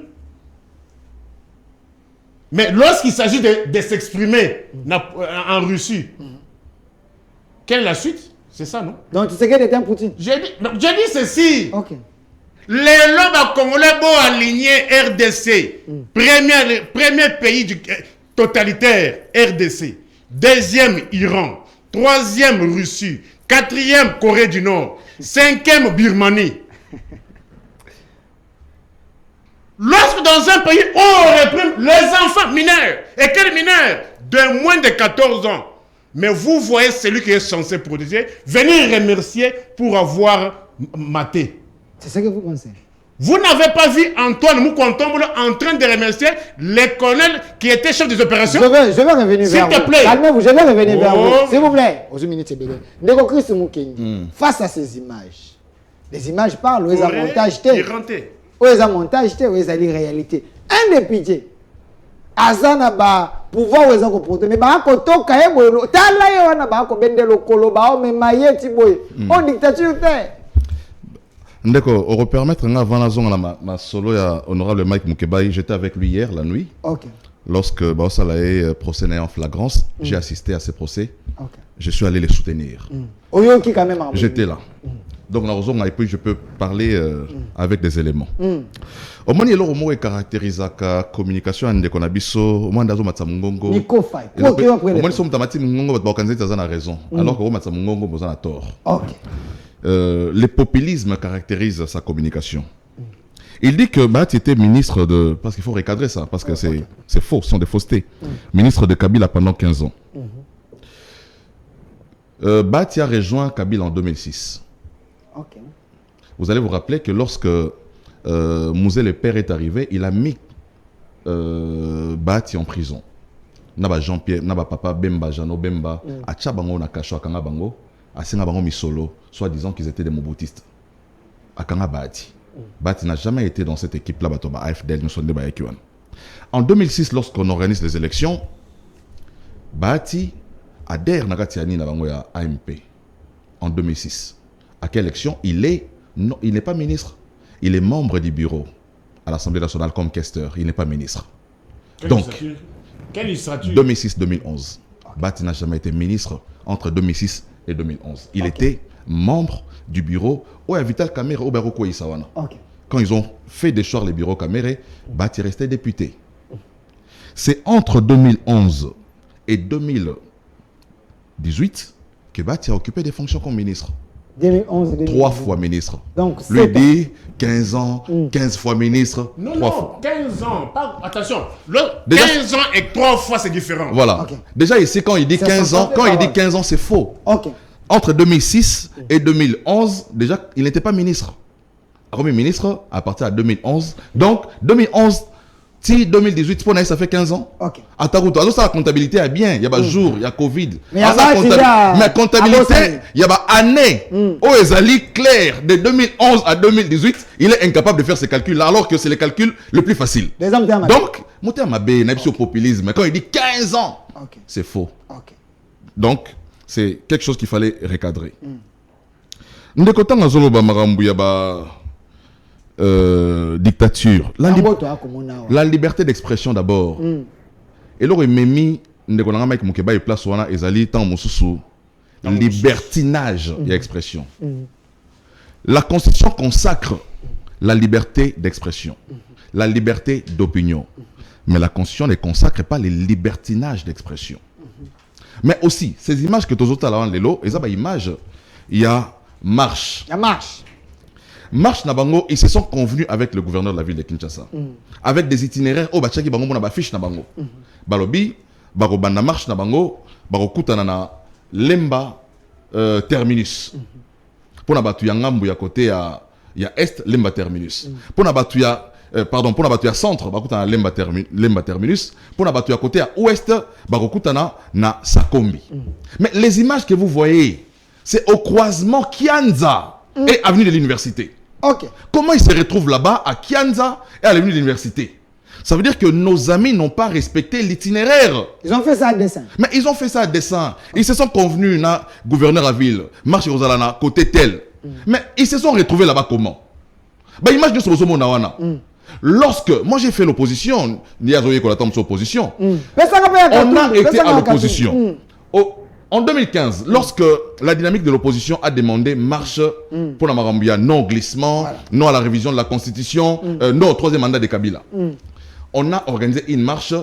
Mais lorsqu'il s'agit de s'exprimer en Russie, quelle est la suite? C'est ça, non? Donc tu sais qu'elle était un Poutine. J'ai dit ceci. Les lobes congolais vont aligner RDC. Premier pays totalitaire, RDC. Deuxième, Iran. Troisième, Russie. Quatrième, Corée du Nord. Cinquième, Birmanie. Lorsque dans un pays, on réprime les enfants mineurs. Et quels mineurs? De moins de 14 ans. Mais vous voyez celui qui est censé protéger venir remercier pour avoir maté. C'est ce que vous pensez? Vous n'avez pas vu Antoine Moukontomboulou en train de remercier les colonels qui étaient chefs des opérations? Je vais revenir vers vous. S'il te plaît. Calmez-vous, je vais revenir vers vous. S'il vous plaît. Ndeko Chris Mukendi, face à ces images, les images parlent, où ils ont montage, où ils ont montage, où ils ont réalité. Un député, Azana ba pouvoir où ils ont protéger, mais ba koto kaye boyo, tala ye wana ba ko bendelo kolo ba o me maye tiboye. On dictature te. Ndeko, on va permettre avant la zone ma solo ya honorable Mike Mukebai, j'étais avec lui hier la nuit. Lorsque Baosala est procès en flagrance, j'ai assisté à ces procès. Je suis allé les soutenir. J'étais là. Donc la raison et puis je peux parler avec des éléments. Au moins il y a le mot caractérise la communication en Ndeko Nabiso, au moins d'azo matsamungongo. Au moins somme tamati mungongo ba kanzeta za na raison, alors que matsamungongo boza na tort. Le populisme caractérise sa communication. Il dit que Bahati était ministre de... Parce qu'il faut recadrer ça, parce que c'est faux, ce sont des faussetés. Ministre de Kabila pendant 15 ans. Bahati a rejoint Kabila en 2006. Vous allez vous rappeler que lorsque Mouzé le père est arrivé, il a mis Bahati en prison. Naba Jean-Pierre, Naba Papa Bemba, Jano Bemba, a Tchabango na Kasho, Akanga Bango, a Senga Bango Misolo, soit disant qu'ils étaient des moboutistes. Akanga Bahati. Bahati n'a jamais été dans cette équipe-là, AFDL, nous sommes des Bayekiwan. En 2006, lorsqu'on organise les élections, Bahati adhère Nagatiani à AMP. En 2006. À quelle élection? Il n'est pas ministre. Il est membre du bureau à l'Assemblée nationale comme questeur. Il n'est pas ministre. Donc, Quelle illustrature? 2006-2011. Bati n'a jamais été ministre entre 2006 et 2011. Il était membre du bureau où Vital Kamerhe au Baroko Isawana. Quand ils ont fait déchoir les bureaux Kamerhe, Bati restait député. C'est entre 2011 et 2018 que Bati a occupé des fonctions comme ministre. 2011 et 3 fois ministre. Donc, lui dit 15 ans, 15 fois ministre, non, 3 non, fois. 15 ans. Pas, attention, 15 ans et 3 fois, c'est différent. Voilà. Déjà ici, quand il dit 15 ans, c'est faux. Entre 2006 et 2011, déjà, il n'était pas ministre. Premier ministre à partir de 2011. Donc, 2011, si 2018, ça fait 15 ans. À Tarouto, alors ça, la comptabilité est bien. Il y a des jours, il y a Covid. Mais comptabilité, il y a des années où Ezali clair, de 2011 à 2018, il est incapable de faire ces calculs-là, alors que c'est le calcul le plus facile. Donc, monter à ma baie, au populisme, quand il dit 15 ans, c'est faux. Donc, c'est quelque chose qu'il fallait recadrer. Ndekotan na zolo ba marambu ya ba dictature. La liberté d'expression d'abord. Et là, Memi, Ndekonanga Mike Mukeba et place wana ezali tant mususu libertinage et expression. La Constitution consacre la liberté d'expression, la liberté d'opinion. Mais la Constitution ne consacre pas les libertinages d'expression. Mais aussi, ces images que tu as là, il y a marche. Marche Nabango, ils se sont convenus avec le gouverneur de la ville de Kinshasa. Avec des itinéraires, Bachaki Bango na fiche Nabango. Balobi, Baro Banda marche Nabango, Baro Kutana na Lemba terminus. Pour Nabatu Yangambu ya côté ya Est, Lemba terminus. Pour Nabatu ya pardon, pour Nabatu ya centre, Bakutana Lemba terminus. Pour Nabatu ya côté à Ouest, Baro Kutana na Sakombi. Mais les images que vous voyez, c'est au croisement Kianza et avenue de l'université. Comment ils se retrouvent là-bas à Kianza et à l'avenue de l'université? Ça veut dire que nos amis n'ont pas respecté l'itinéraire. Ils ont fait ça à dessein. Mais ils ont fait ça à dessein. Ils se sont convenus, gouverneur à ville, marche Rosalana, côté tel. Mais ils se sont retrouvés là-bas comment? Image de ce lorsque moi j'ai fait l'opposition, on a été à l'opposition. En 2015, lorsque la dynamique de l'opposition a demandé marche pour la Marambia, non au glissement, non à la révision de la Constitution, non au troisième mandat de Kabila. On a organisé une marche,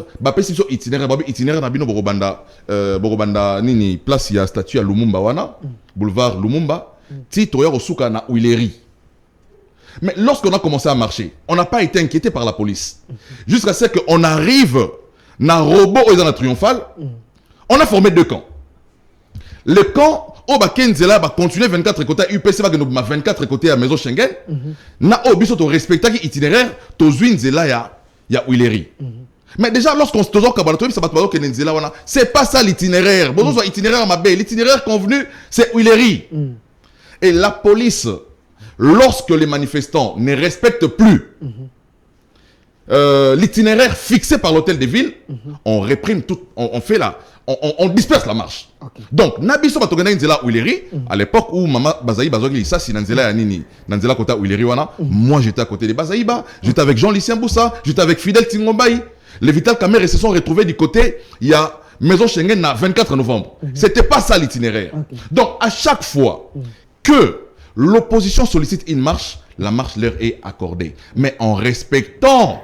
itinéraire Nabino Borobanda Nini, place il y a statue à Lumumba Wana, boulevard Lumumba, Titoya Osuka na Uileri. Mais lorsqu'on a commencé à marcher, on n'a pas été inquiété par la police. Jusqu'à ce qu'on arrive dans robot aux zones triomphales, on a formé 2 camps. Le camp au Bakenzela va continuer 24 côtés UPC va 24 côtés à maison Schengen. Na obiso to respecter itinéraire to Zwinzela ya Uileri. Mais déjà lorsqu'on se tozo kabalato ça va to Kenzela wana, c'est pas ça l'itinéraire. Bon soit itinéraire ma belle, l'itinéraire convenu c'est Uileri. Et la police lorsque les manifestants ne respectent plus l'itinéraire fixé par l'hôtel de ville, on réprime tout, on fait là. On disperse la marche. Donc, Nabiso Batogana Nzela Uileri, à l'époque où Maman Bazaïba Zogli, ça c'est Nzela Yanini, Nzela Kota Uileri Wana, moi j'étais à côté de Bazaïba, j'étais avec Jean-Lucien Boussa, j'étais avec Fidel Tingombaï. Les Vital Kamerhe se sont retrouvés du côté, il y a Maison Schengen le 24 novembre. C'était pas ça l'itinéraire. Donc, à chaque fois que l'opposition sollicite une marche, la marche leur est accordée. Mais en respectant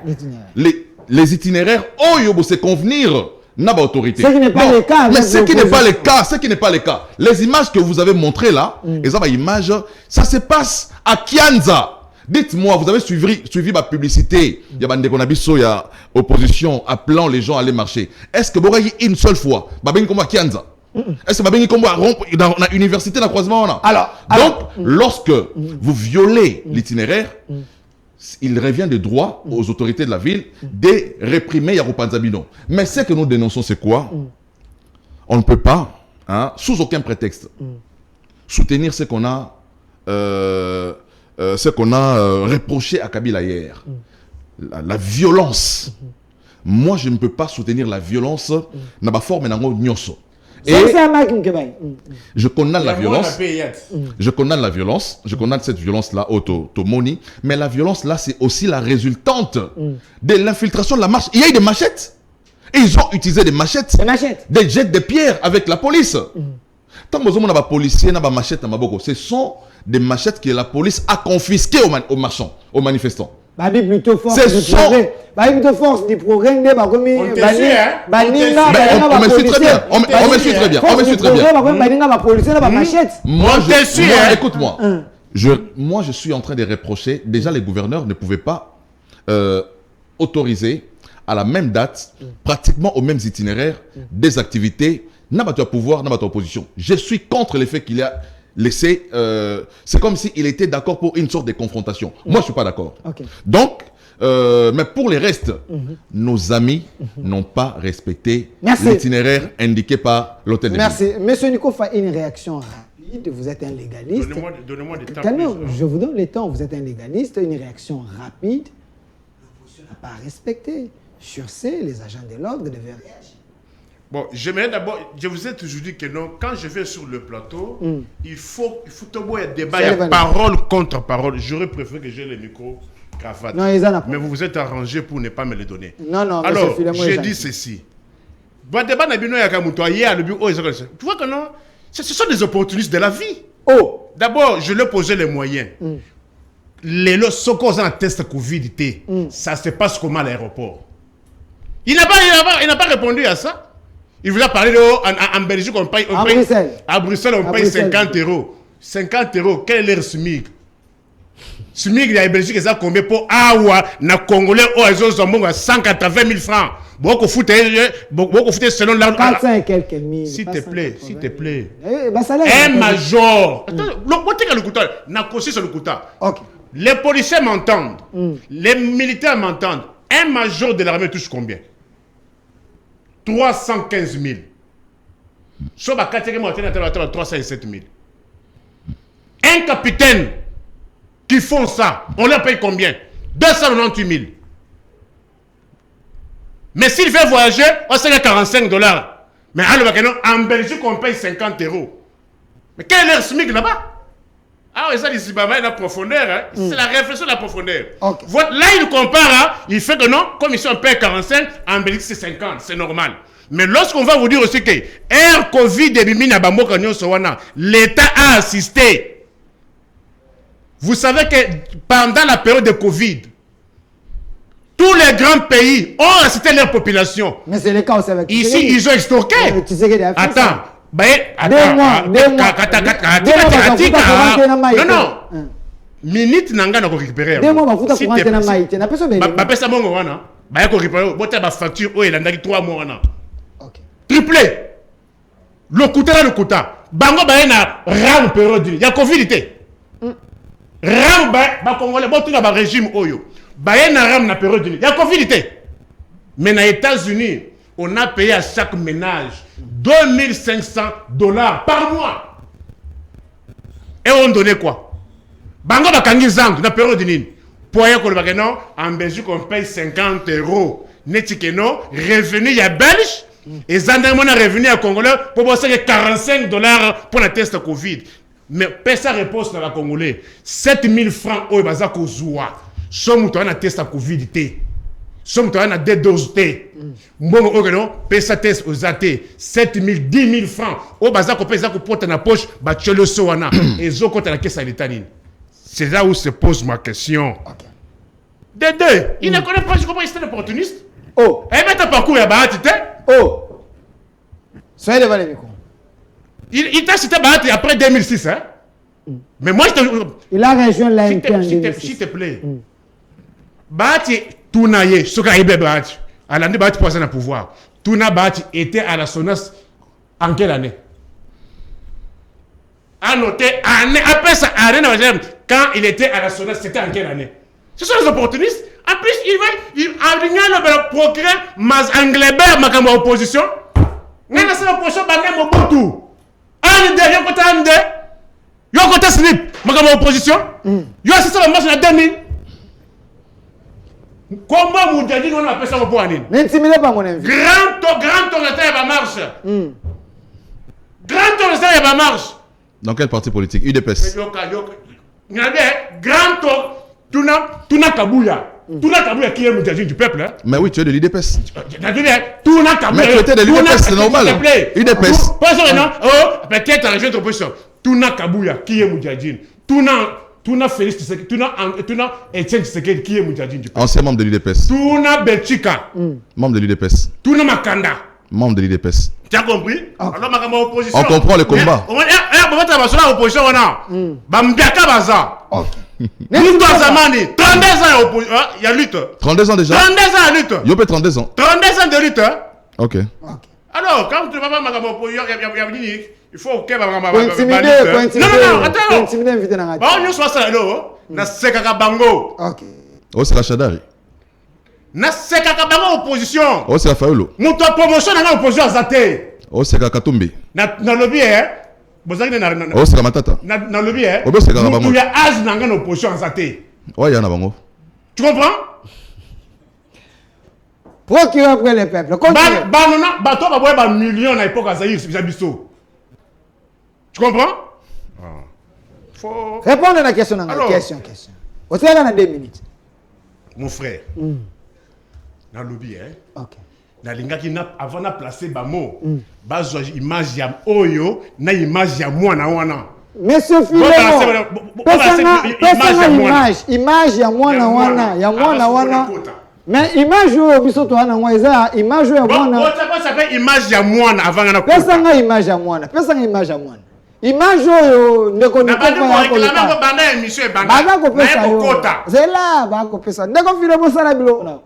les itinéraires, oh yobo, c'est convenir. N'a pas autorité. Ce qui n'est pas le cas. Mais ce qui n'est pas le cas, ce qui n'est pas le cas. Les images que vous avez montrées là, les images, ça se passe à Kianza. Dites-moi, vous avez suivi ma publicité. Il y a des Konabiso, il y a opposition appelant les gens à aller marcher. Est-ce que vous avez une seule fois, Babeni Kombo à Kianza? Est-ce que Babeni Kombo à dans l'université, dans le croisement? Donc, lorsque vous violez l'itinéraire, il revient de droit aux autorités de la ville de réprimer Yaroupanzabino. Mais ce que nous dénonçons, c'est quoi? On ne peut pas, sous aucun prétexte, soutenir ce qu'on a, reproché à Kabila hier. La violence. Moi, je ne peux pas soutenir la violence. N'a pas forme nyoso. Et je condamne la violence. Je condamne la violence. Je condamne cette violence-là, Automoni. Mais la violence-là, c'est aussi la résultante de l'infiltration de la marche. Il y a eu des machettes. Et ils ont utilisé des machettes. Des machettes. Des jets de pierre avec la police. Tant que vous avez policiers, des machettes, ce sont des machettes que la police a confisquées aux marchands, aux manifestants. Babi plutôt force C'est du son... progrès. Babi plutôt force du progrès. On me suit très bien. On me suit très bien. On me suit très bien. Moi, écoute-moi. Moi, je suis en train de reprocher. Déjà, les gouverneurs ne pouvaient pas autoriser à la même date, pratiquement aux mêmes itinéraires, des activités. N'a pas de pouvoir, n'a pas d'opposition. Je suis contre le fait qu'il a laissé. C'est comme s'il était d'accord pour une sorte de confrontation. Moi, je ne suis pas d'accord. Donc, mais pour les restes, nos amis n'ont pas respecté l'itinéraire indiqué par l'hôtel de ville. Merci. Monsieur Nico, une réaction rapide. Vous êtes un légaliste. Donnez-moi du temps. Je vous donne le temps. Vous êtes un légaliste. Une réaction rapide. L'opposition n'a pas respecté. Sur ce, les agents de l'ordre devaient réagir. Bon, j'aimerais d'abord, je vous ai toujours dit que non, quand je vais sur le plateau, il faut avoir un débat, il y a parole contre parole. J'aurais préféré que j'ai le micro cravate. Non, mais vous vous êtes arrangé pour ne pas me le donner. Non, alors, j'ai dit ceci. Bon, débat n'a pas tu vois que non, ce sont des opportunistes de la vie. Oh! D'abord, je leur posais les moyens. Les lots, ce qu'on a un test Covid, ça se passe comment à l'aéroport? Il n'a pas répondu à ça. Il vous a parlé en Belgique, on paye. À Bruxelles, on paye 50 €. 50 €, quel est leur SMIC? SMIC, il y a en Belgique, ça combien pour Awa, na Congolais, ils ont 180 000 francs. Beaucoup foutent selon la. 45 et quelques mille. S'il te plaît, s'il te plaît. Un major. Les policiers m'entendent. Les militaires m'entendent. Un major de l'armée touche combien? 315 000. Sauf à 307 000. Un capitaine qui font ça, on leur paye combien? 298 000. Mais s'il fait voyager, on sait 45 $. Mais en Belgique, on paye 50 €. Mais quel est leur SMIC là-bas? Ah oui, ça, ici, il y a la profondeur. Hein. C'est la réflexion de la profondeur. Là, il compare, il fait que non, comme ici, on paye 45, en Belgique, c'est 50, c'est normal. Mais lorsqu'on va vous dire aussi que Air Covid l'État a assisté. Vous savez que pendant la période de Covid, tous les grands pays ont assisté leur population. Mais c'est le cas aussi avec ici, ils ont extorqué. Attends. Non. Minute nanga na ko récupérer. S'il te plaît. Facture oh il a 3 mois na. Triplé. Le coûta. Bango na ram période. Il y a Covid. Ram ba congolais bon tout na régime oyo. Na ram na période. Il y a Covid. Mais aux États-Unis, on a payé à chaque ménage 2500 $ par mois. Et on donnait quoi? Bango bakangi zangu na période nini? Poye ko le non, en Belgique on paye 50 €. Netike non, revenu ya belge et gendarme na revenu à congolais pour bosser 45 $ pour la test Covid. Mais pesa réponse na la congolais 7000 francs o baza ko zuwa. Somme to na test Covid té. Somme to na des doses té. Mbongo o non, pesa test aux até 7000 10 000 francs o baza ko pesa ko porter na poche ba tchelo sowana et zoko ta la caisse à l'état. C'est là où se pose ma question. Des deux, il ne connaît pas, je comprends, c'est un opportuniste. Oh. Et maintenant, parcours, il y a Bahati. Oh. Soyez devant les micros. Il t'a cité Bahati après 2006. Hein? Mais moi, je te. Il a rejoint l'ANP en 2006. S'il te plaît. Bahati, Tounaye, ce qu'a été Bahati. À l'année, Bahati poisson à pouvoir. Touna Bahati était à la SONAS en quelle année? À noter, après ça, quand il était à la SONAS, c'était en quelle année? Ce sont les opportunistes. En plus, il va procurer Mas Anglebert, ma opposition. Mais la seule opposition, c'est Mobutu. Un derrière côté Ande. Yo côté Snip, ma opposition. Yo assisté la marche en 2000. Comment vous dites qu'on appelle ça pour Anine? N'intimidez pas mon invité. Grand tour, il y a marche. Grand tour, il y a marche. Dans quel parti politique? UDPS. Grand tour, Tuna Kabuya. Tout n'a Kabouya qui est Moudjadjine du peuple. Hein. Mais oui, tu es de l'IDPS. Tout n'a Kabouya. Mais tu étais de l'IDPS, c'est normal. IDPS. Peut-être la région de l'opposition. Tout n'a Kabouya qui est Moudjadjine. Tout n'a Félix Tshisekedi. Tout n'a Etienne Tshisekedi qui est Moudjadjine du peuple. Ancien membre de l'IDPS. Tout n'a Belchika. Membre de l'IDPS. Tout n'a Makanda. Membre de l'IDPS. Tu as compris? Alors, ma opposition. On comprend le combat. On va la opposition. Bambiaka Baza. Nous, dans Zamani, 32 ans, il y a lutte. 32 ans déjà? 32 ans de lutte. Yopé 32 ans. 32 ans de lutte. Ok. Alors, quand tu vas voir ma opposition, il faut que Non, attends. On soit ça là, na sekaka bango. Ok. Oh, c'est la Chadari. Na sekaka bango opposition. Oh, c'est la Fayoulou. Mon promotion na opposition Zate. Oh, c'est la Katumbi. Na lobby hein. Oh, c'est la Matata. Na lobby hein. Oh, c'est la Bango. Il y a âge na opposition Zate. Oh, il y en a Bango. Tu comprends? Procureur pour les peuples. Banana, bateau va boire millions à l'époque à Zaïre, c'est Bisso. Tu comprends? Faut répondre à la question. Question. Vous avez dans 2 minutes. Mon frère, dans le lobby, hein? Ok. Na linga qui avant de placer Bamo, bazo image ya Oyo, na image ya mwana wana. Monsieur Filemon, image ya mwana wana. Mais image yo biso to wana ngwa eza image ya mwana. Bon, ça fait image ya mwana avant na. Pesa nga image ya mwana. Image yo ndeko na banda émission banda ko pesa yo. Zela ba ko pesa. Ndeko Filemon sala bilo na.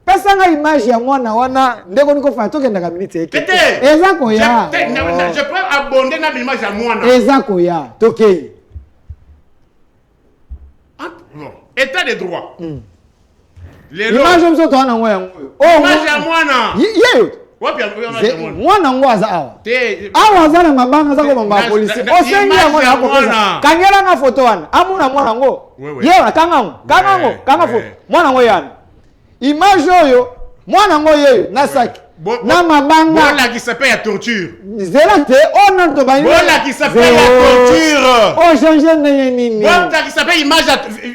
Pesa nga image ya mwana wana ndeko niko fa to kenda ka minute eke. Eza ko ya. Je peux abonder na image ya mwana. Eza ko ya. Tokei. État de droit. Image mso to wana ngoya ngoyo. Oh, image ya mwana. Yeyo. Wapi image ya mwana? Mwana ngwaza awa. Awa zana mabanga zako mamba polisi. Osengi ya mwana hapo pesa. Kangela nga foto wana. Amuna mwana ngo. Yeyo kanga foto. Mwana ngo yana. Image oyo mwana ngo yeyo na saki. Na mabanga. Voilà qui s'appelle la torture. Zela te on to bani. Voilà qui s'appelle la torture. Oh changer nini. Voilà qui s'appelle image de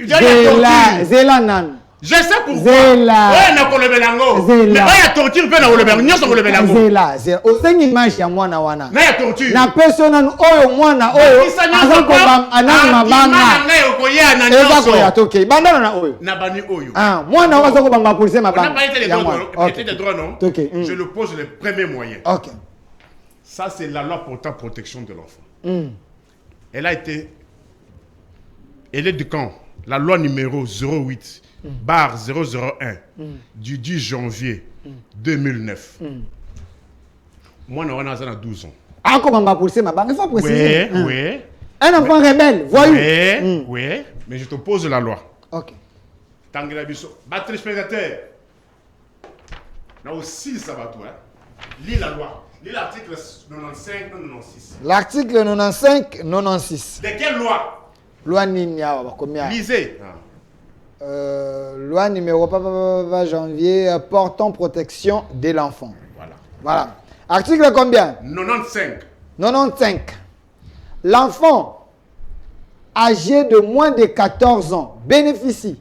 torture. Zela nan. Je sais pourquoi. Zela. Ouais, na kolobelango. Mais ya torture pe na kolobelango. Nyoso kolobelango. Zela. Osengi image ya mwana wana. Na ya torture. Na persona oyo mwana oyo. Azako anani mabanga. Na yokoya na nyoso. nyoso. Ya toke. Bandana na oyo. Na bani oyo. Ah, mwana wazako bamba policier mabanga. On n'a pas été les droits, non? Okay. Je le pose les premiers moyens. OK. Ça c'est la loi portant protection de l'enfant. Elle a été elle est de quand? La loi numéro 08 barre 001 du 10 janvier 2009. Moi, on a 12 ans. Ah, comment ma policier ma banque? Il faut préciser. Oui. Un enfant rebelle, voyou. Oui. Mais je te pose la loi. Ok. Tanguela Bisso. Battre spectateur. Là aussi, ça va toi. Lis la loi. Lis l'article 95, 96. L'article 95, 96. De quelle loi? Loi Ninia, combien? Lisez. Loi numéro janvier portant protection de l'enfant. Voilà. Article combien? 95. L'enfant âgé de moins de 14 ans bénéficie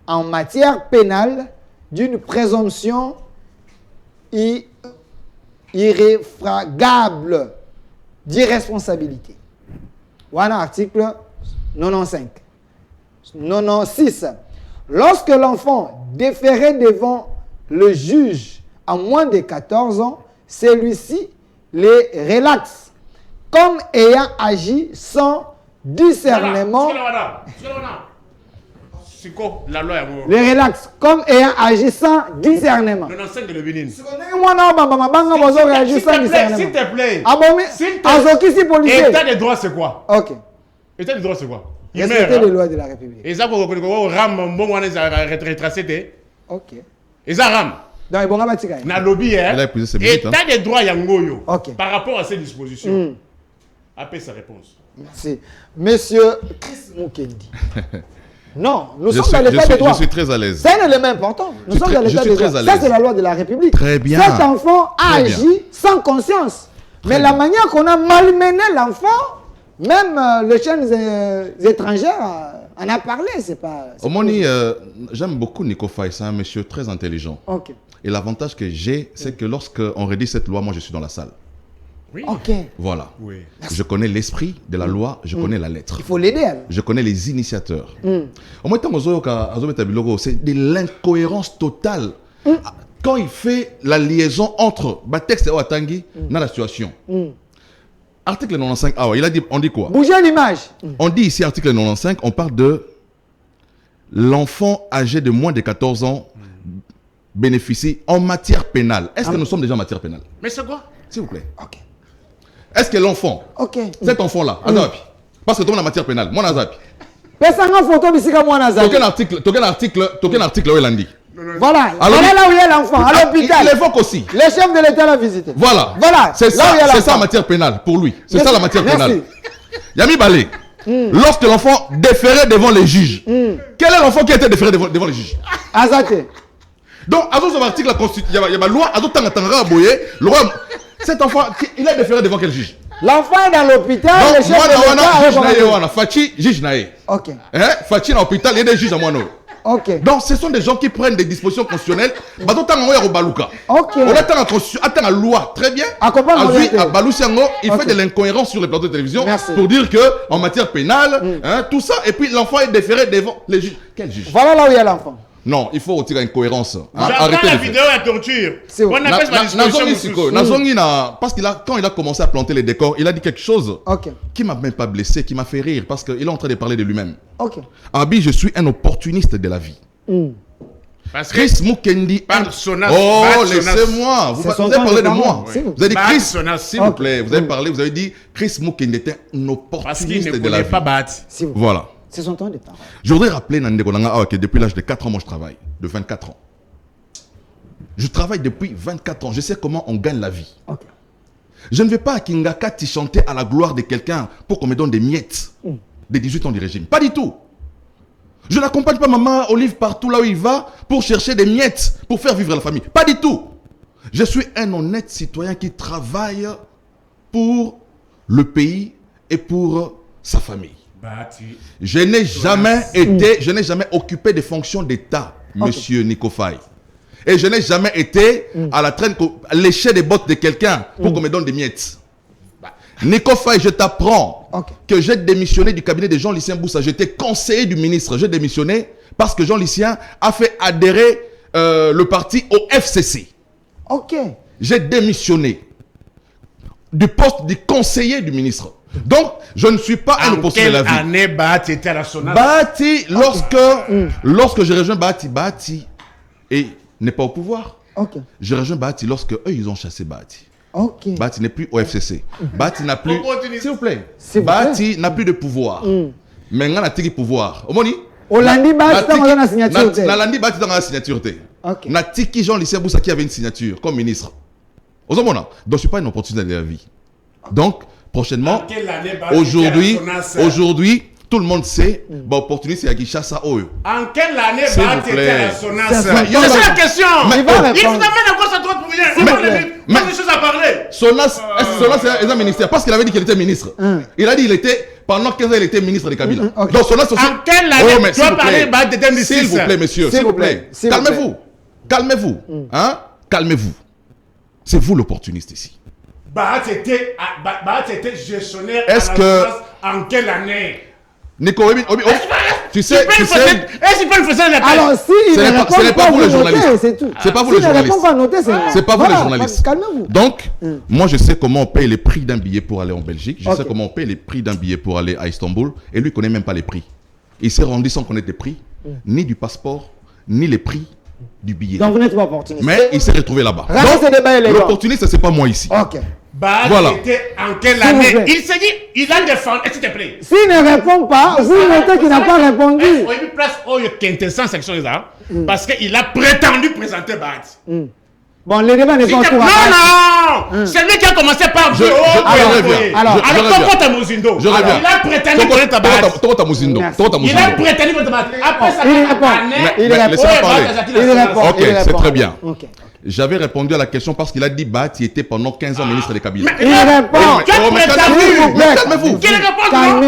en matière pénale d'une présomption irréfragable d'irresponsabilité. Voilà article 95. 96. Lorsque l'enfant déféré devant le juge à moins de 14 ans, celui-ci les relaxe comme ayant agi sans discernement. La loi les relaxe comme ayant agi sans discernement. S'il te plaît. État de droit, c'est quoi? Ok. État de droit, c'est quoi? Respecter les lois de la République. Et ça, ram, bon, on est retracé. Ok. Et ça, ram. Donc, il y a un lobby, état de droit, Yangoyo. Ok. Par rapport à ces dispositions. Après sa réponse. Merci. Monsieur Chris Mukendi. Non, nous sommes dans l'état de droit. Je suis très à l'aise. C'est un élément important. Nous sommes dans l'état de droit. Ça, c'est la loi de la République. Très bien. Cet enfant a agi sans conscience. Mais la manière qu'on a malmené l'enfant, même les chaînes étrangères On a parlé, c'est pas... Omoni, j'aime beaucoup Nico Faye, c'est un monsieur très intelligent. Ok. Et l'avantage que j'ai, c'est que lorsqu'on rédige cette loi, moi je suis dans la salle. Oui. Ok. Voilà. Oui. Je connais l'esprit de la loi, je connais la lettre. Il faut l'aider, alors. Je connais les initiateurs. Au moins, c'est de l'incohérence totale. Quand il fait la liaison entre texte et Ouattangui dans la situation. Article 95, il a dit, on dit quoi? Bougez l'image. On dit ici, article 95, on parle de l'enfant âgé de moins de 14 ans bénéficie en matière pénale. Est-ce que nous sommes déjà en matière pénale? Mais c'est quoi? S'il vous plaît. Ok. Est-ce que l'enfant, cet enfant-là, Azapi, parce que tu es en matière pénale, moi Azapi. Personne n'a photo de Sika moi Azapi. Token article où il a dit. Voilà. Alors, voilà là où il y a l'enfant, à l'hôpital. Il évoque aussi. Les chefs de l'État l'ont visité. Voilà. Voilà. C'est ça la matière pénale pour lui. C'est ça la matière pénale. Yami Balé, lorsque l'enfant déférait devant les juges, quel est l'enfant qui a été déféré devant les juges? Azate. Donc, à ce article, il y a la loi, le roi, cet enfant, il est déféré devant quel juge? L'enfant est dans l'hôpital, les chefs de l'État. Fachi, juge naé. Ok. Fachi dans l'hôpital, il y a des juges à moi. Ok. Donc, ce sont des gens qui prennent des dispositions constitutionnelles. Ok. On attend la loi, très bien. Il fait de l'incohérence sur les plateaux de télévision. Merci. Pour dire que en matière pénale, tout ça, et puis l'enfant est déféré devant les juges. Quel juge? Voilà là où il y a l'enfant. Non, il faut retirer l'incohérence. J'entends la vidéo à torture. On appelle ça la disposition. Parce que quand il a commencé à planter les décors, il a dit quelque chose qui m'a même pas blessé, qui m'a fait rire, parce qu'il est en train de parler de lui-même. Ok. Abi, je suis un opportuniste de la vie. Parce que Chris Mukendi. Oh, laissez-moi. Vous avez parlé de moi. Vous avez dit Chris, s'il vous plaît. Vous avez parlé, vous avez dit Chris Mukendi était un opportuniste de la vie. Voilà. C'est son temps de parole. Je voudrais rappeler que depuis l'âge de 4 ans, moi je travaille. De 24 ans. Je travaille depuis 24 ans. Je sais comment on gagne la vie. Okay. Je ne vais pas à Kingakati chanter à la gloire de quelqu'un pour qu'on me donne des miettes des 18 ans du régime. Pas du tout. Je n'accompagne pas maman Olive partout là où il va pour chercher des miettes pour faire vivre la famille. Pas du tout. Je suis un honnête citoyen qui travaille pour le pays et pour sa famille. Je n'ai jamais occupé des fonctions d'État, monsieur Nico Faye. Et je n'ai jamais été à la traîne, lécher des bottes de quelqu'un pour qu'on me donne des miettes. Nico Faye, je t'apprends que j'ai démissionné du cabinet de Jean-Lucien Boussa. J'étais conseiller du ministre. J'ai démissionné parce que Jean-Lucien a fait adhérer le parti au FCC. Ok. J'ai démissionné du poste de conseiller du ministre. Donc, je ne suis pas un opposé de la vie. En quelle année Bahati était à la SONAS? Bahati, lorsque je rejoins Bahati n'est pas au pouvoir. Je rejoins Bahati lorsque eux, ils ont chassé Bahati. Bahati n'est plus au FCC. Bahati n'a plus... S'il vous plaît. Bahati n'a plus de pouvoir. Mais il a un pouvoir. Omoni? Olandi Bahati dans la signature. Olandi Bahati dans la signature. Na tiki Jean-Lucien Boussa qui avait une signature comme ministre. Donc, je ne suis pas une opportunité de la vie. Donc, prochainement, aujourd'hui, tout le monde sait, l'opportunité c'est à Kinshasa. En quelle année Bahati était à la SONAS? C'est la question. Il faut t'amener encore ça toi pour venir. Il y a des choses à parler. SONAS, c'est un ministère parce qu'il avait dit qu'il était ministre. Il a dit qu'il était, pendant 15 ans, il était ministre de Kabila. Donc SONAS aussi. En quelle année tu as parlé Bahati était ministre? S'il vous plaît, monsieur, s'il vous plaît. Calmez-vous. Calmez-vous. Calmez-vous. C'est vous l'opportuniste ici. Bahati était gestionnaire est-ce que... en quelle année? Nico, tu sais... Est-ce qu'il peut le faire la alors si il ne répond pas, vous les journalistes. C'est tout. C'est pas vous les journalistes. C'est pas vous les journalistes. Calmez-vous. Donc, moi je sais comment on paye les prix d'un billet pour aller en Belgique. Je sais comment on paye les prix d'un billet pour aller à Istanbul. Et lui, il ne connaît même pas les prix. Il s'est rendu sans connaître les prix, ni du passeport, ni les prix du billet. Donc vous n'êtes pas opportuniste. Mais il s'est retrouvé là-bas. L'opportuniste, c'est pas moi ici. Ok. Voilà. Était en quelle année? Il s'est dit, il a défendu, s'il te plaît. S'il ne répond pas, vous notez qu'il n'a pas répondu. Il y a une place où il y a quintessence section là, parce qu'il a prétendu présenter Bahati. Bon, les débats ne sont pas... Non, c'est lui qui a commencé par dire. Alors, comment t'as Mozindo? Je reviens. Il a prétendu présenter Bahati. Il a prétendu présenter Bahati. Après ça, il répond. Ok, c'est très bien. J'avais répondu à la question parce qu'il a dit Bahati était pendant 15 ans ministre de Kabila. Il répond. Calmez-vous.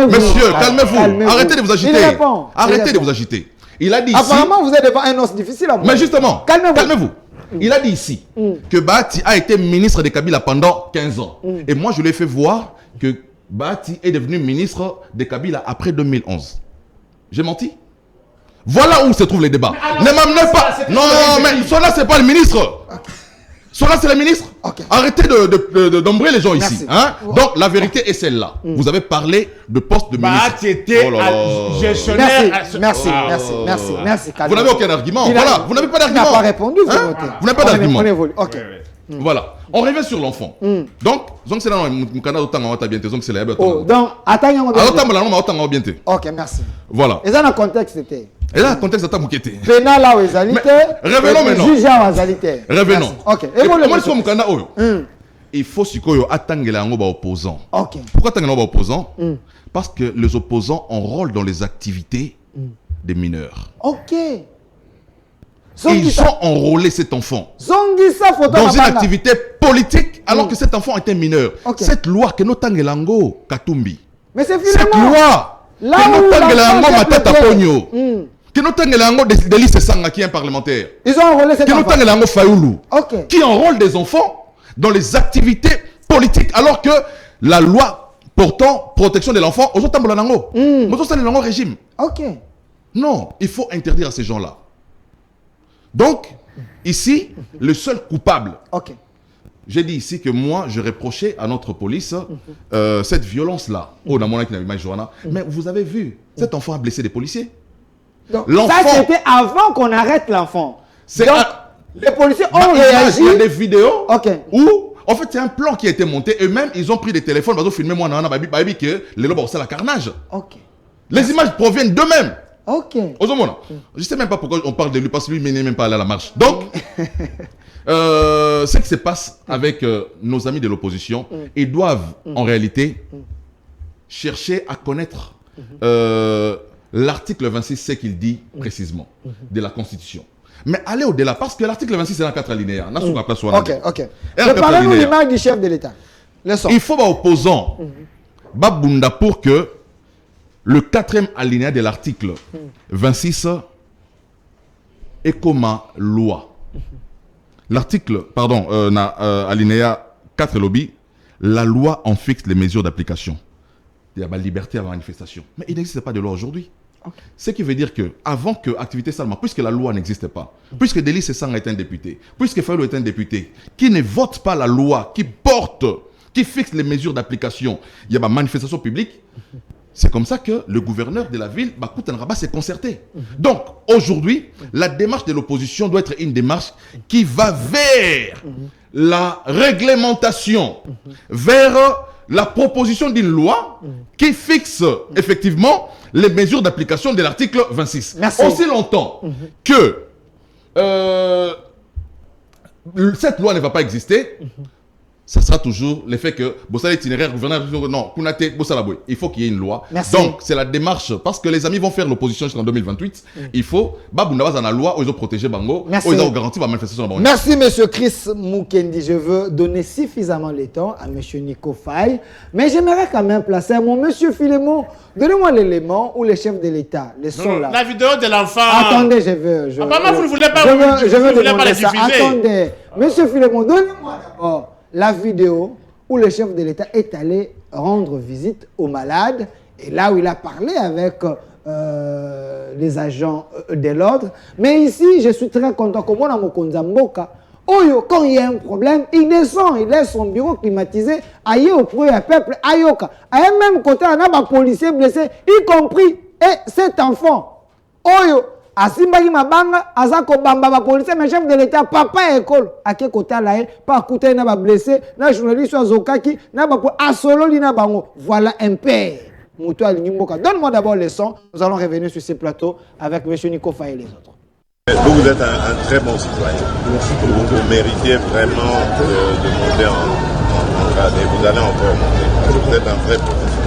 Monsieur, calmez-vous. Arrêtez de vous agiter. Arrêtez de vous agiter. Il a dit ici. Apparemment, vous êtes devant un os difficile. Mais justement, calmez-vous. Il a dit ici que Bahati a été ministre de Kabila pendant 15 ans. Et moi, je lui ai fait voir que Bahati est devenu ministre de Kabila après 2011. J'ai menti? Voilà où se trouvent les débats. Ne m'amenez pas. Non, mais Sona, c'est pas le ministre. Sona, c'est le ministre. Arrêtez d'embrouiller les gens ici. Hein? Donc, la vérité est celle-là. Vous avez parlé de poste de ministre. Bahati était gestionnaire. Merci. Vous n'avez aucun argument. Voilà, vous n'avez pas d'argument. Il n'a pas répondu. Vous n'avez pas d'argument. Ok. Voilà. On revient sur l'enfant. Donc c'est là donc, attends. Ok, merci. Voilà. Et ça, dans le contexte, c'était. Et là, le contexte, c'est Moukete. Pénal là où ils allaient. Revenons maintenant. Juge là où ils allaient. Revenons. Ok. Et moi, je suis il faut attendre les opposants. Ok. Pourquoi attendre les opposants? Parce que les opposants ont rôle dans les activités des mineurs. Ok. Et ils ont enrôlé cet enfant dans une activité politique alors que cet enfant était mineur. Cette loi que nous Tangelango Katumbi. Mais c'est cette loi que nous Tangelango Matata Pogno. Que nous Tangelango Délice Sanga qui est un parlementaire. Ils ont enrôlé cet enfant. Que nous Tangelango Fayoulou. Qui enrôle des enfants dans les activités politiques alors que la loi portant protection de l'enfant aux autres Tambolanango. Nous sommes dans le régime. Ok. Non, il faut interdire à ces gens-là. Donc, ici, le seul coupable. J'ai dit ici que moi, je reprochais à notre police cette violence-là. Mais vous avez vu, cet enfant a blessé des policiers. Donc, ça, c'était avant qu'on arrête l'enfant. Les policiers ont réagi. Il y a des vidéos où, en fait, c'est un plan qui a été monté. Eux-mêmes, ils ont pris des téléphones, ils ont filmé moi, que les lobes ont la carnage. Les images proviennent d'eux-mêmes. Je ne sais même pas pourquoi on parle de lui, parce que lui, il n'est même pas allé à la marche. Donc, ce qui se passe avec nos amis de l'opposition, ils doivent, en réalité, chercher à connaître l'article 26, ce qu'il dit précisément de la Constitution. Mais aller au-delà, parce que l'article 26, c'est dans 4 alinéas. Parlez-nous l'image du chef de l'État. Il faut opposant Babunda pour que le 4e alinéa de l'article 26 est comme loi. L'article, alinéa 4 lobby, la loi en fixe les mesures d'application. Il y a la liberté à la manifestation. Mais il n'existe pas de loi aujourd'hui. Ce qui veut dire que, avant que Activité Salma, puisque la loi n'existait pas, puisque Délice Sanga est un député, puisque Fayolo est un député, qui ne vote pas la loi, qui fixe les mesures d'application, il y a la manifestation publique. C'est comme ça que le gouverneur de la ville, Bakouten Rabat, s'est concerté. Donc, aujourd'hui, la démarche de l'opposition doit être une démarche qui va vers la réglementation, vers la proposition d'une loi qui fixe effectivement les mesures d'application de l'article 26. Aussi longtemps que cette loi ne va pas exister, ça sera toujours l'effet que Bossala itinéraire, gouverneur, non, il faut qu'il y ait une loi. Donc, c'est la démarche, parce que les amis vont faire l'opposition jusqu'en 2028. Il faut, Baboundabaz dans la loi, où ils ont protégé Bango, où ils ont garanti la manifestation de Bango. Merci, M. Chris Mukendi. Je veux donner suffisamment le temps à M. Nico Faye, mais j'aimerais quand même placer un mot. M. Philémon, donnez-moi l'élément où les chefs de l'État, les sont là. La vidéo de l'enfant. Attendez, je veux. Vous ne voulez pas, la diffuser. Attendez, M. Philémon, donnez-moi d'abord la vidéo où le chef de l'État est allé rendre visite aux malades et là où il a parlé avec les agents de l'ordre. Mais ici, je suis très content que moi, dans mon Konzamboka, quand il y a un problème, il descend, il laisse son bureau climatisé, aïe au premier peuple, aïoka. À un même côté, on a un policier blessé, y compris et cet enfant. Oyo. Asimbaki mabanga azako bamba ba policier mais chef de l'État papa école ake kota la pas écouter na ba blessé na journaliste azokaki na ba asolo li na bango voilà un père Moutou Alinimboka. Donne-moi d'abord les sons, nous allons revenir sur ces plateaux avec M. Nico Faye et les autres. Vous êtes un très bon citoyen. Vous méritez vraiment de monter en grade et vous allez encore monter. Vous êtes un vrai professionnel.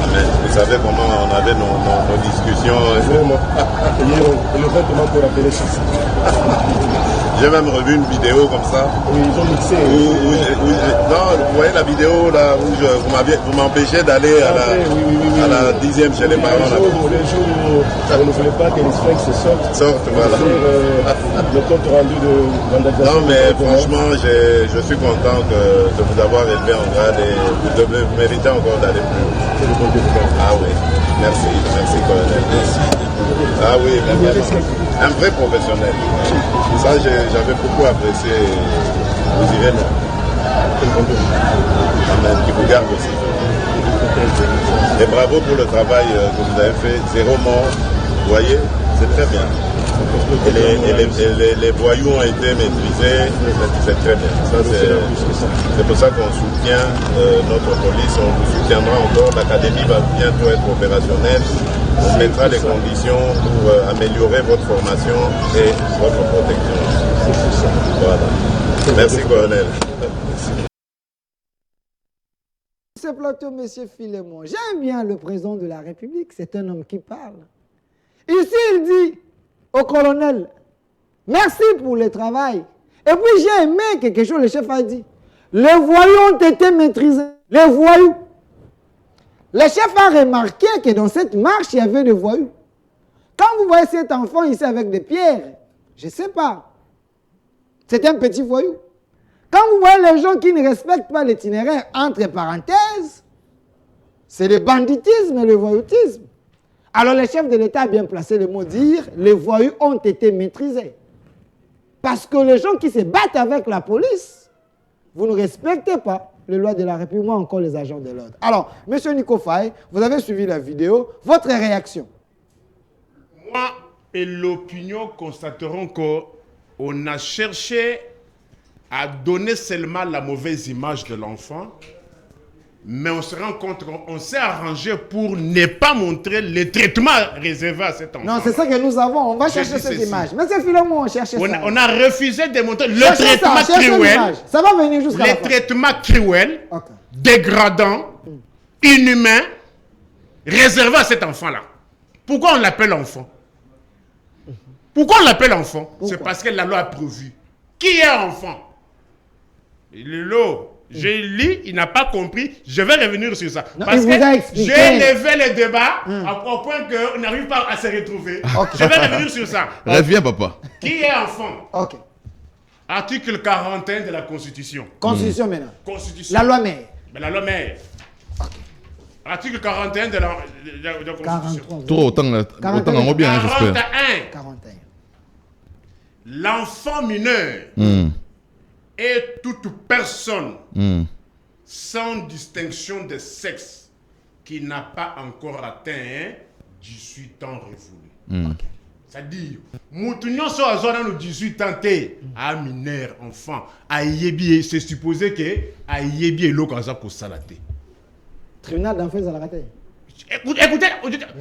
Amen. Vous savez comment on avait nos discussions. Le fait pour appeler J'ai même revu une vidéo comme ça. Oui, ils ont mixé. Non, vous voyez la vidéo là où vous m'empêchez d'aller à la 10e chez les parents. Les jours où ça ne voulait pas que les sphinx sortent. Voilà. Le compte rendu de vandalisation. Non, mais franchement, je suis content de vous avoir élevé en grade et vous méritez encore d'aller plus haut. Ah oui, merci colonel. Ah oui, mais vraiment, un vrai professionnel. Ça, j'avais beaucoup apprécié. Vous irez non. Amen, qui vous garde aussi. Et bravo pour le travail que vous avez fait. 0 mort, vous voyez, c'est très bien. Et les voyous ont été maîtrisés, c'est très bien. C'est pour ça qu'on soutient notre police, on vous soutiendra encore. L'académie va bientôt être opérationnelle. On mettra les conditions pour améliorer votre formation et votre protection. Voilà. Merci, colonel. Ce plateau, monsieur Philémon, j'aime bien le président de la République, c'est un homme qui parle. Ici, il dit au colonel, merci pour le travail. Et puis j'ai aimé quelque chose, le chef a dit. Les voyous ont été maîtrisés. Les voyous. Le chef a remarqué que dans cette marche, il y avait des voyous. Quand vous voyez cet enfant ici avec des pierres, je ne sais pas. C'est un petit voyou. Quand vous voyez les gens qui ne respectent pas l'itinéraire, entre parenthèses, c'est le banditisme et le voyoutisme. Alors le chef de l'État a bien placé le mot dire, les voyous ont été maîtrisés. Parce que les gens qui se battent avec la police, vous ne respectez pas les lois de la République, ou encore les agents de l'ordre. Alors, M. Nico Faye, vous avez suivi la vidéo, votre réaction? Moi et l'opinion constateront qu'on a cherché à donner seulement la mauvaise image de l'enfant, mais on se rend compte qu'on s'est arrangé pour ne pas montrer le traitement réservé à cet enfant. Non, c'est ça que nous avons. On va chercher cette image. Mais c'est Philémon, on cherche ça. On a refusé de montrer le traitement cruel. Ça va venir jusqu'à la fin. Le traitement cruel, dégradant, inhumain, réservé à cet enfant-là. Pourquoi on l'appelle enfant? Pourquoi on l'appelle enfant? C'est parce que la loi a prévu. Qui est enfant? J'ai lu, il n'a pas compris. Je vais revenir sur ça. Non, parce que j'ai levé le débat au point qu'on n'arrive pas à se retrouver. Je vais revenir sur ça. Reviens, papa. Qui est enfant? Article 41 de la Constitution. Constitution maintenant. Constitution. La loi mère. La loi mère. Article 41 de la Constitution. Toi, autant en bien, j'espère. 41. L'enfant mineur et toute personne sans distinction de sexe qui n'a pas encore atteint 18 ans révolus. C'est-à-dire, Moutounion soit à 18 ans, à mineur, enfant, à Yebi, c'est supposé que à Yebi et l'eau pour salaté. Tribunal d'enfants à la raté. Écoutez,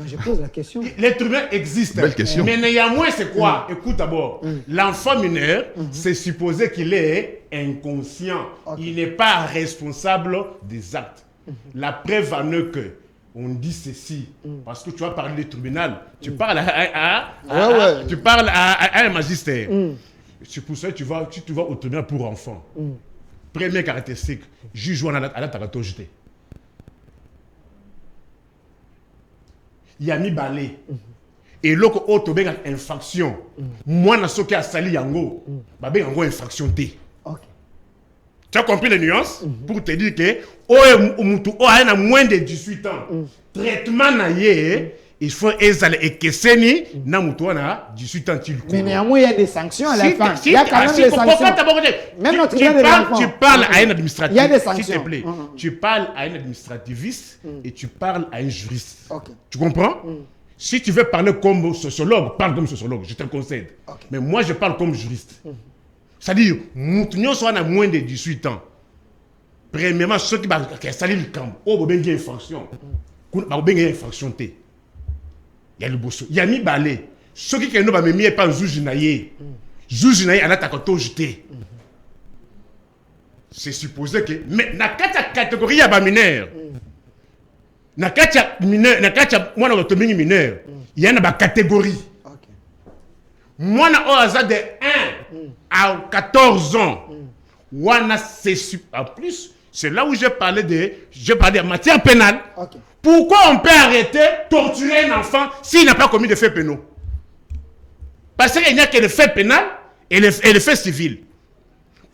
je pose la question. Les tribunaux existent. Belle question. Mais néanmoins, c'est quoi? Écoute d'abord. L'enfant mineur, c'est supposé qu'il est inconscient. Il n'est pas responsable des actes. La preuve en est que on dit ceci, parce que tu vas parler du tribunal, tu parles tu parles à un magistrat. C'est pour ça que tu vas au tribunal pour enfants. Première caractéristique, juge à la taratogité. Il y a mis balai. Et l'autre autre ben infraction. Moi na soki a sali yango, ba ben yango infraction T. Tu as compris les nuances pour te dire que a moins de 18 ans. Traitement na ye, il faut ezale ekeseni na mutu na 18 ans til. Mais néanmoins il y a des sanctions à la fin. Il y a quand même des sanctions. Même notre tu parles à un administratif. Il y a des sanctions. S'il te plaît. Tu parles à un administrativiste et tu parles à un juriste. Tu comprends? Si tu veux parler comme sociologue, parle comme sociologue, je te concède. Mais moi je parle comme juriste. C'est-à-dire, nous sommes moins de 18 ans. Premièrement, ceux qui ont sali le camp, ils ont une infraction. Ils ont une infraction. Il y a le bosso. Il y a mis balai. Ceux qui ont mis pas juge naïe. Juge naïe, elle a jeté. C'est supposé que. Mais dans la catégorie, il y a des mineurs. Dans la mineur, il y a une catégorie. Moi, de 1 à 14 ans, en plus, c'est là où j'ai parlé de matière pénale. Okay. Pourquoi on peut arrêter, torturer un enfant s'il n'a pas commis de faits pénaux? Parce qu'il n'y a que le fait pénal et le fait civil.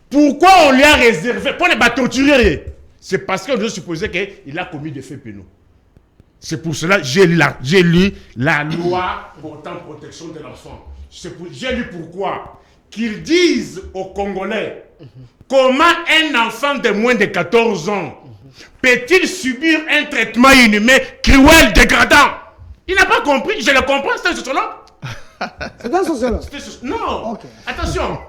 Pourquoi on lui a réservé pour ne pas torturer? C'est parce qu'on doit supposer qu'il a commis des faits pénaux. C'est pour cela que j'ai lu la loi portant protection de l'enfant. J'ai lu pourquoi. Qu'ils disent aux Congolais comment un enfant de moins de 14 ans peut-il subir un traitement inhumain, cruel, dégradant? Il n'a pas compris, je le comprends, c'est un sociologue. C'est un sociologue? Non, okay. Attention,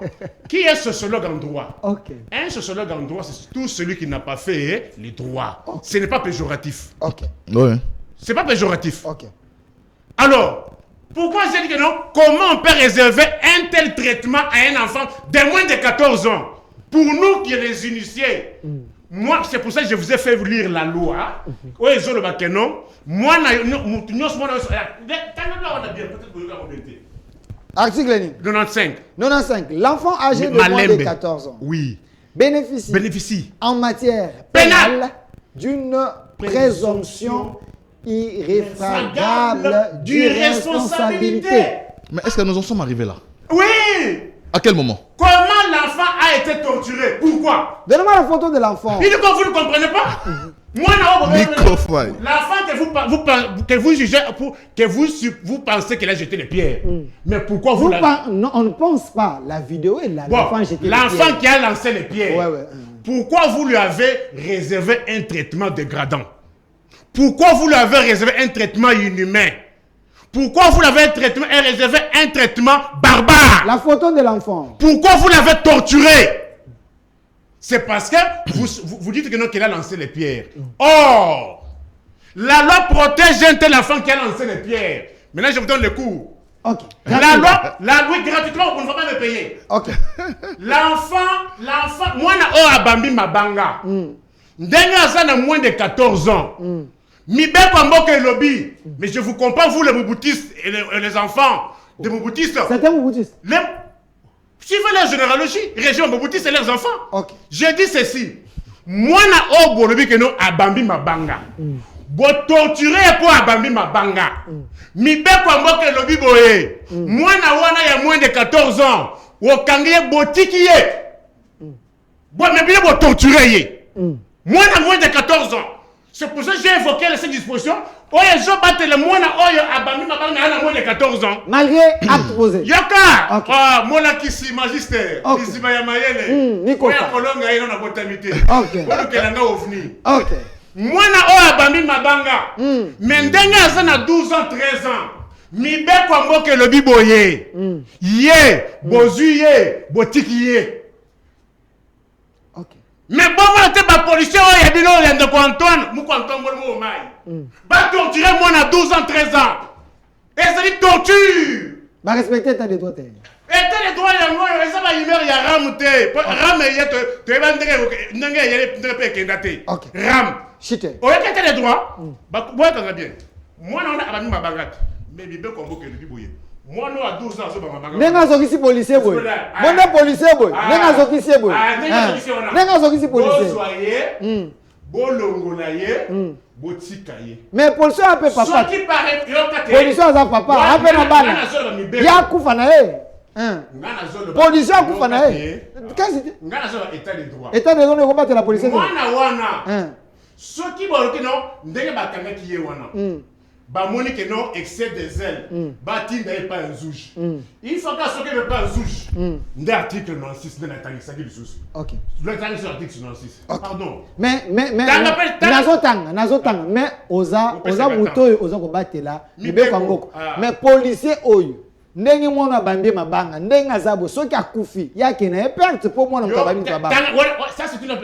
qui est sociologue en droit? Okay. Un sociologue en droit, c'est tout celui qui n'a pas fait les droits. Okay. Ce n'est pas péjoratif. Okay. Ouais. C'est pas péjoratif. Okay. Alors, pourquoi j'ai dit que non? Comment on peut réserver un tel traitement à un enfant de moins de 14 ans? Pour nous qui les initiés, moi, c'est pour ça que je vous ai fait lire la loi. Oui, je le dis non. Moi, article 95. 95. L'enfant âgé de moins de 14 ans. Oui. Bénéficie en matière pénale d'une présomption irréfragable d'irresponsabilité. Mais est-ce que nous en sommes arrivés là? Oui. À quel moment? Comment l'enfant a été torturé? Pourquoi? Donnez-moi la photo de l'enfant. Il dit que vous ne comprenez pas. Moi, l'enfant que vous jugez, que vous pensez qu'il a jeté les pierres. Mais pourquoi vous non, on ne pense pas. La vidéo est là. L'enfant qui a lancé les pierres. Ouais. Pourquoi vous lui avez réservé un traitement dégradant? Pourquoi vous lui avez réservé un traitement inhumain? Pourquoi vous l'avez réservé un traitement barbare? La photo de l'enfant. Pourquoi vous l'avez torturé? C'est parce que vous dites que non, qu'il a lancé les pierres. Or, la loi protège un tel enfant qui a lancé les pierres. Maintenant, je vous donne le cours. Okay. La loi gratuitement, on ne va pas me payer. Okay. L'enfant, moi, na abambi mabanga. Ndenga ça moins de 14 ans. Mais je vous comprends, vous les mouboutistes et les enfants des mouboutistes. C'est un mouboutistes. Suivez la généalogie, région mouboutistes et leurs enfants. Okay. Je dis ceci. Moi, na bolobi que non abambi mabanga. Bo torturer pour abambi mabanga. Mibe kwa mboke lobi boye. Moi na wana ya moins de 14 ans. Wokangiye botikiye. Bo mais bien bo torturer ye. Moi na moins de 14 ans. C'est pour ça que j'ai évoqué cette disposition. Oye, je batte le moine abami mabanga na moins de 14 ans. Malgré acte posé. Yoka. Okay. Ah, mona kisi magister. Kisi bayamayele. Oya kolonga ino na botamité. OK. Oyo kelanga ovni. OK. Mwana abami mabanga. Mendenge azana 12 ans, 13 ans. Mibe kwa mboke lobi boye. Ye, bozuye, botikiye. Mais bon, t'es pas policier, il y a des gens qui ont Antoine, Antoine, va torturer moi à 12 ans, 13 ans. Et ça dit torture. Va respecter ta droits. Et tes droits, ça va y avoir, il y a ramute. Ram, il y a tu vas Ram. Chité. Au lieu que tu as les droits, moi, tu bien. Moi, on a ma baguette. Mais il faut qu'on le bibouille. Moi, nous, à 12 ans, je vais Nenga zokisi policier boy. Bonne policier boy. Nenga zokisi boy. Nenga zokisi policier. Bosoye, bolongolaye, botikaye. Mais policier a peu papa. Ce qui paraît policier a papa. A peu na bana. Ya kufa na ye. Policier a kufa na ye. Qu'est-ce que c'est? Ngana zo état de droit. État de droit ne combattre la police. Wana. Ce qui boloki non, ndenge bakanga kiye wana. Bah Monique non excès des ailes. Bati n'est pas un zouche. Il faut qu'à ce qu'il n'est pas un zouche. L'article 96 de l'Atlantique, ça dit le zouche. Ok. L'Atlantique c'est l'article 96. Pardon. Mais nazotanga mais oza buto oza kobattre là. Mais policier oyo. Ndenge mwana bambi mabanga ndenge azabo soki akufi yake na perte pour mwana mtabami mabanga. Ça c'est une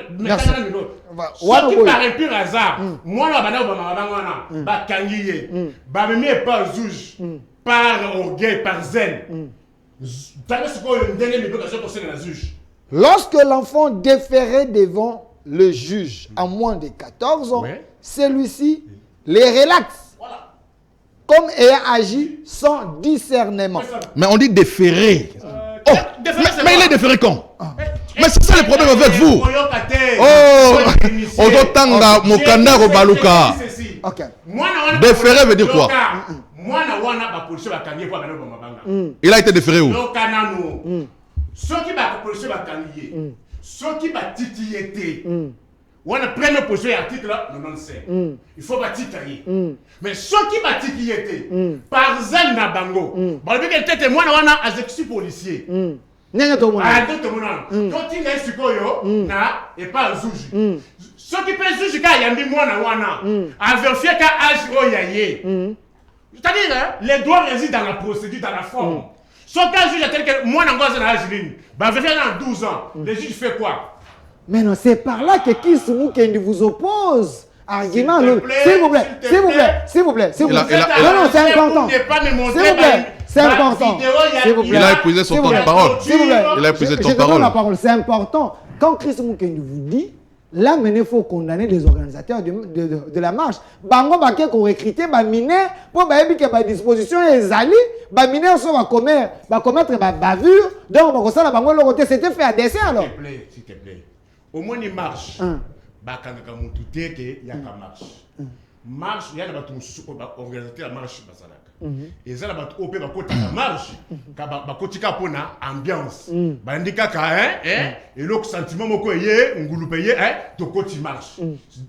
ce qui paraît pur hasard. Mwana bana mabanga wana ba kangiye. Ba memi pas zouge par orgueil par zèle. Lorsque l'enfant déférait devant le juge à moins de 14 ans, celui-ci les relaxe. comme ayant agi sans discernement. Mais on dit déféré. Oh, mais il est déféré quand? Mais c'est ça le problème avec vous. Oh, Odotanga, Mokanda, Robaluka. Ok. Déféré veut dire quoi? Il a été déféré où? Ceux qui va policier va candier, ceux qui va titiller, on a premier position article là, non c'est. Il faut pas titiller. Mais ceux qui va titiller, par exemple na bango, bon le que tête moi on a exécution policier. Nene to mona. Ah to mona. Quand il est sikoyo na et pas zuji. Ceux qui peut zuji ka yambi moi na wana, a vérifier ka âge oyaye. C'est-à-dire les droits résident dans la procédure, dans la forme. Sauf qu'un juge a tel que moi, dans la Agiline, bah, vérifier dans 12 ans, le juge fait quoi? Mais non, c'est par là que Kissimou Kendi vous oppose. Argument, s'il vous plaît, s'il vous plaît, s'il vous plaît, s'il vous plaît. Non, non, c'est important. S'il vous plaît, c'est important. Il a épuisé son temps de parole. S'il vous plaît, il a épuisé ton parole. parole. La parole, c'est important. Quand Kissimou Kendi vous dit, là, maintenant, il faut condamner les organisateurs de la marche. Bango Baké qu'on recruté, mineurs, pour que la disposition est allée, mineurs sont à commettre bavure. Donc, ça, Bango, c'était fait à dessin alors. S'il te plaît. Au moins, il marche. Bakanga Moutouté, il y a qu'à marche. Marche, il y a des organisateurs de la marche. Et ça, il y a des marche, bakotika pona ambiance. Bandika et l'autre sentiment moko yé ngulu payé to koti marche.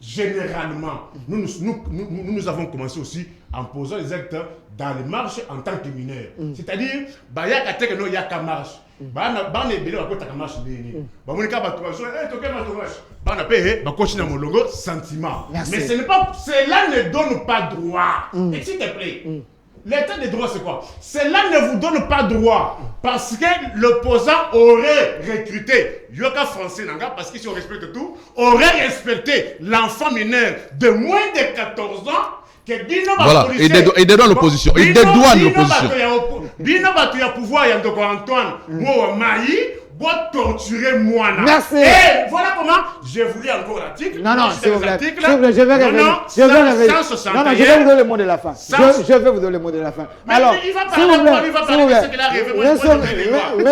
Généralement, nous avons commencé aussi en posant les actes dans les marches en tant que mineurs. C'est-à-dire, il y a qu'à no yaka marche. Bana ebele bakota ka marche ndeni. Ba monika ba tokaso toke ma tokaso. Bana pe ba continuer mon logo sentiment. Mais ce n'est pas, cela ne donne pas droit. Et s'il te plaît. L'état des droits, c'est quoi? Cela ne vous donne pas droit parce que l'opposant aurait recruté Yoka français, parce que si on respecte tout, aurait respecté l'enfant mineur de moins de 14 ans. Voilà, il dédouane l'opposition. Il dédouane l'opposition. Bino Batuya pouvoir, il y a Antoine, moi, Maï. Torturer moi. Merci. Et voilà comment je voulais encore l'article. Non, non, s'il vous plaît, je vais revenir. Je vais revenir. Non, non, je vais vous donner le mot de la fin. Je vais vous donner le mot de la fin. Alors, s'il vous plaît,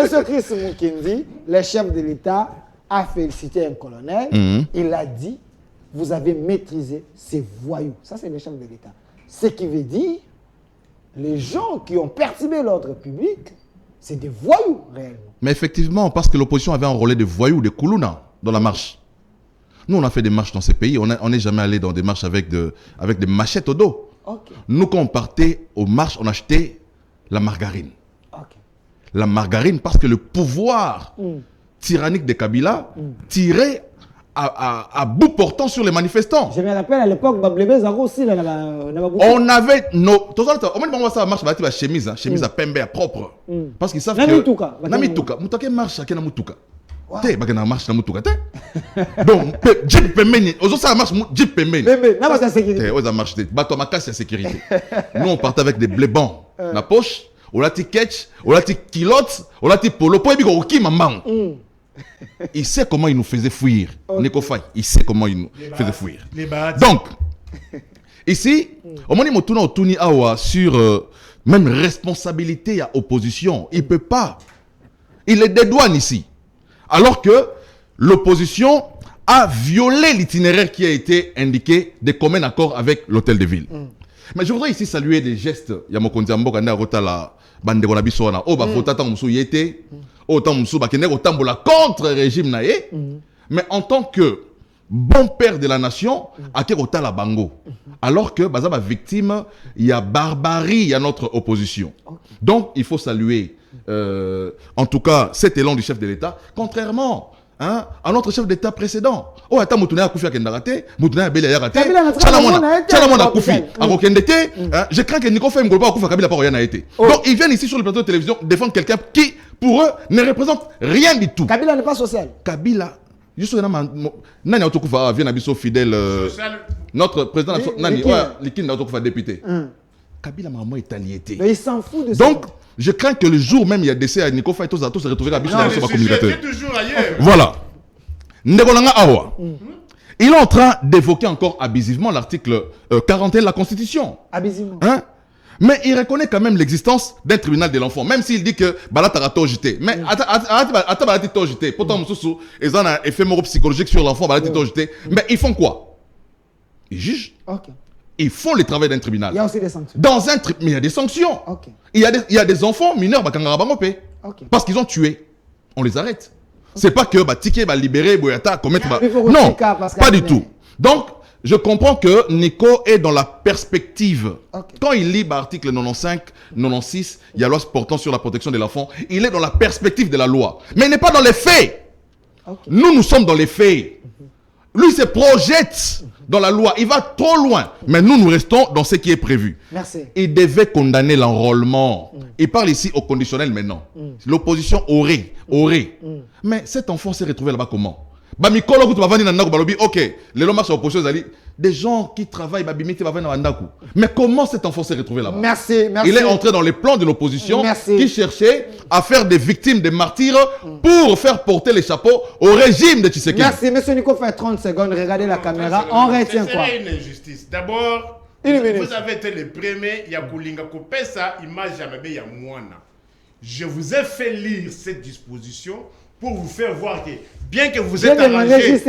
Monsieur Chris Mukindi, le chef de l'État, a félicité un colonel. Il a dit, vous avez maîtrisé ces voyous. Ça, c'est le chef de l'État. Ce qui veut dire, les gens qui ont perturbé l'ordre public, c'est des voyous, réellement. Mais effectivement, parce que l'opposition avait enrôlé des voyous, des koulouna dans la marche. Nous, on a fait des marches dans ces pays. On n'est jamais allé dans des marches avec des machettes au dos. Okay. Nous, quand on partait aux marches, on achetait la margarine. Okay. La margarine, parce que le pouvoir tyrannique de Kabila tirait à bout portant sur les manifestants. Je me rappelle à l'époque, Bablébé Zaro aussi, on avait nos... Au moins, on va marche, on va chemise, chemise à pembe, à propre. Parce qu'ils savent que... Namituka. Mutaka marche, à Mutuka. Te, bagana marche na Mutuka, te. Donc, Jeep Pemeni, aujourd'hui ça marche, Jeep Pemeni. Bébé, n'a pas de sécurité. Ouais, ça marche, bateau à ma casse, il y a sécurité. Nous, on partait avec des blés bons. La poche, on a dit ketch, on a dit kilote, on a dit polo, pour ébigo, qui maman. Il sait comment il nous faisait fuir. Nekofai, il sait comment il nous faisait fuir. Donc, ici, au moment où on tourne sur même responsabilité à opposition, il ne peut pas. Il les dédouane ici. Alors que l'opposition a violé l'itinéraire qui a été indiqué de commun accord avec l'hôtel de ville. Mais je voudrais ici saluer des gestes. Yamokondi Amboka na rotala bande na biso na oba votata musu yete. Autant musu ba kende otambola contre régime naé. Mais en tant que bon père de la nation, ake rotala bango. Alors que baza ba victime, il y a barbarie, il y a notre opposition. Donc il faut saluer en tout cas cet élan du chef de l'État, contrairement à notre chef d'État précédent. Oh, attends, Moutouné a koufi à Kendaraté, Moutouné a belé à Raté, Tchalamon a koufi à Rokendete. Je crains que Nico Fem Golba a koufi à Kabila par rien a été. Donc, ils viennent ici sur le plateau de télévision défendre quelqu'un qui, pour eux, ne représente rien du tout. Kabila n'est pas social. Kabila, juste Nani Autokoufa vient à Bisso fidèle. Notre président, Nani, Likin Autokoufa député. Kabila, maman, est alliété. Mais il s'en fout de ça. Donc, je crains que le jour même il y a décès à Nico Faito Zato se retrouver à Bisso dans le communicateur. Toujours ailleurs. Voilà. Ndegolanga Awa. Il est en train d'évoquer encore abusivement l'article 41 de la Constitution. Abusivement. Hein? Mais il reconnaît quand même l'existence d'un tribunal de l'enfant, même s'il dit que Balata JT. Mais attends, Balata JT. Pourtant, ils ont un effet psychologique sur l'enfant, Balata JT. Mais ils font quoi? Ils jugent. Ils font le travail d'un tribunal. Il y a aussi des sanctions. Mais il y a des sanctions. Il y a des enfants mineurs, parce qu'ils ont tué. On les arrête. C'est pas que Tiki va libérer Boyata, commettre. Non, pas du tout. Donc, je comprends que Nico est dans la perspective. Quand il lit l'article 95, 96, il y a la loi portant sur la protection de l'enfant, il est dans la perspective de la loi. Mais il n'est pas dans les faits. Nous sommes dans les faits. Lui, il se projette dans la loi. Il va trop loin. Mais nous restons dans ce qui est prévu. Merci. Il devait condamner l'enrôlement. Il parle ici au conditionnel maintenant. L'opposition aurait. Mais cet enfant s'est retrouvé là-bas comment? Ok, les lois marchent à l'opposition, des gens qui travaillent, mais comment cet enfant s'est retrouvé là-bas? Merci. Il est entré dans les plans de l'opposition qui cherchait à faire des victimes, des martyrs pour faire porter les chapeaux au régime de Tshisekedi. Merci, monsieur Nico, fait 30 secondes, regardez la caméra, on retient quoi? C'est une injustice. D'abord, vous avez été les premiers, il y a Koulinga Kopesa, image Yamebe Yamouana. Je vous ai fait lire cette disposition pour vous faire voir que bien que vous êtes arrangé,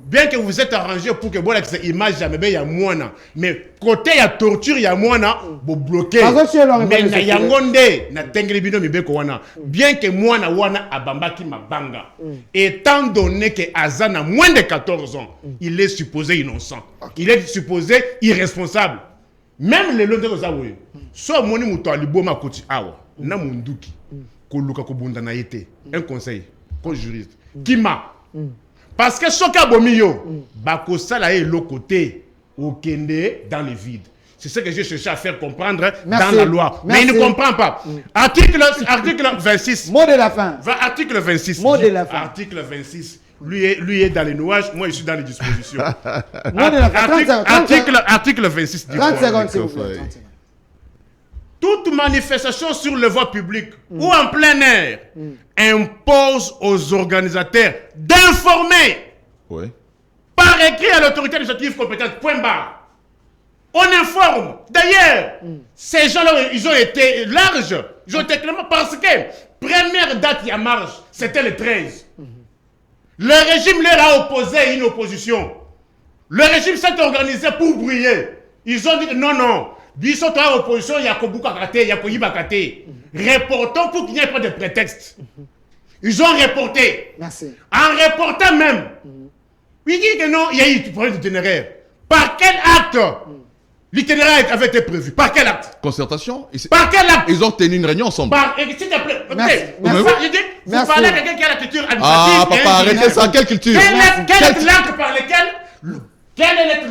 bien que vous êtes arrangé pour que voilà que cette image jamais ya mwana, mais côté ya torture ya mwana, vous bloquez. Mais na yangonde na tengeli bino mibeko wana, bien que mwana wana abambaki mabanga, étant donné que Azana moins de 14 ans, il est supposé innocent, il est supposé irresponsable. Même les londres zawe, so moni muto aliboma koti awa, na munduki. Un conseil, comme juriste. Kima. Parce que ce cas bomio, Bakosala est l'autre côté, au Kende, dans le vide. C'est ce que j'ai cherché à faire comprendre dans la loi. Mais il ne comprend pas. Article 26. Mot de la fin. Article 26. Mot de la fin. Article 26. Lui est dans les nuages, moi je suis dans les dispositions. Mot de la fin. Article 26. 30 secondes, s'il vous plaît. Toute manifestation sur le voie publique ou en plein air impose aux organisateurs d'informer par écrit à l'autorité administrative compétente. Point barre. On informe. D'ailleurs, ces gens-là, ils ont été larges. Ils ont été cléments parce que première date il y a marche, c'était le 13. Le régime leur a opposé une opposition. Le régime s'est organisé pour briller. Ils ont dit non. Ils sont en opposition, il y a Kobuka Kate, il y a Koyiba Kate. Reportons pour qu'il n'y ait pas de prétexte. Ils ont reporté. Merci. En reportant même, ils disent que non, il y a eu du problème d'itinéraire. Par quel acte l'itinéraire avait été prévu? Par quel acte? Concertation. Par quel acte? Ils ont tenu une réunion ensemble. S'il te plaît. Merci. Vous parlez à quelqu'un qui a la culture administrative. Ah, papa, arrêtez ça. Quelle culture? Quel est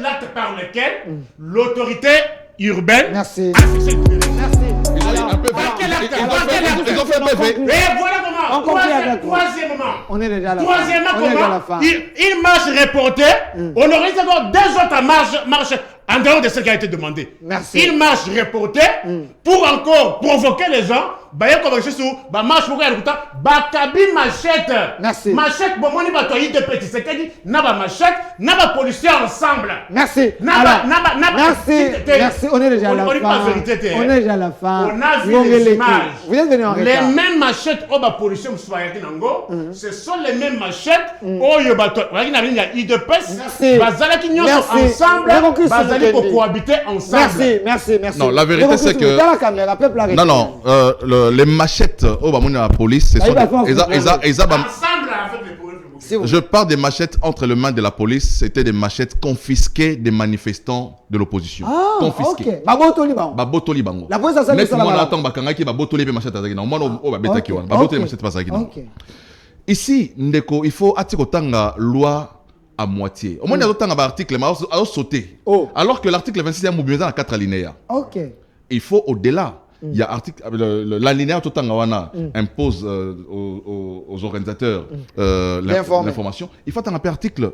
l'acte par lequel l'autorité urbaine a fixé le périmètre? Ils ont fait un PV. Et voilà comment. Troisièmement. On est déjà là. Troisièmement, il marche reporté. On aurait encore 2 autres marches en dehors de ce qui a été demandé. Merci. Il marche reporté pour encore provoquer les gens. Marche pour Bakabi machette. Merci. Machette, bon, on y va toi, il te petit. C'est qu'il dit, n'a machette, n'a pas policier ensemble. Merci. Merci. On est déjà à la fin. On est déjà à la fin. On a vu les images. Vous êtes venus en retard. Les mêmes machettes, policiers, ce sont les mêmes machettes. Ils de pèse. Ensemble. Pour cohabiter ensemble. Merci. Non, la vérité c'est que les machettes au Bamouna la police, ce sont ensemble avec les policiers. Je parle des machettes entre les mains de la police, c'était des machettes confisquées des manifestants de l'opposition. Confisquées. Babotoli bango. La police a ça. Ici, Ndeko, il faut attikotanga loi à moitié. Au moins, il y a un article, mais à sauter. Alors que l'article 26 est mobilisé à 4 alinéas. Il faut au-delà. Il y a l'alinéa tout impose aux organisateurs l'information. Il faut un article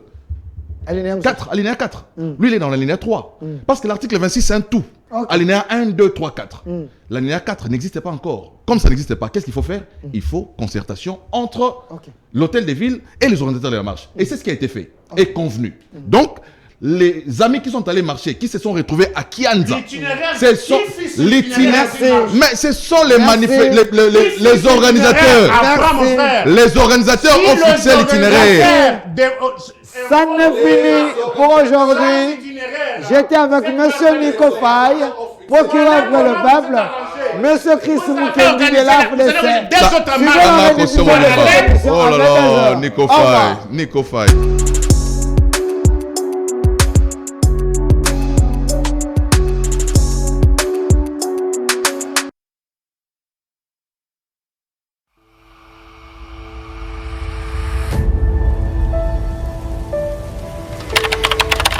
4, alinéa 4. Lui, il est dans l'alinéa 3. Parce que l'article 26, c'est un tout. Alinéa 1, 2, 3, 4. L'alinéa 4 n'existait pas encore. Comme ça n'existait pas, qu'est-ce qu'il faut faire? Il faut concertation entre l'hôtel des villes et les organisateurs de la marche. Et c'est ce qui a été fait et convenu. Donc, les amis qui sont allés marcher, qui se sont retrouvés à Kianza, mais ce sont les organisateurs. Les organisateurs ont fixé l'itinéraire. Ça ne finit pour aujourd'hui. J'étais avec M. Nico Faye, procureur pour le peuple. M. Chris Mukendi est là pour les faire. Oh là là, Nico Faye.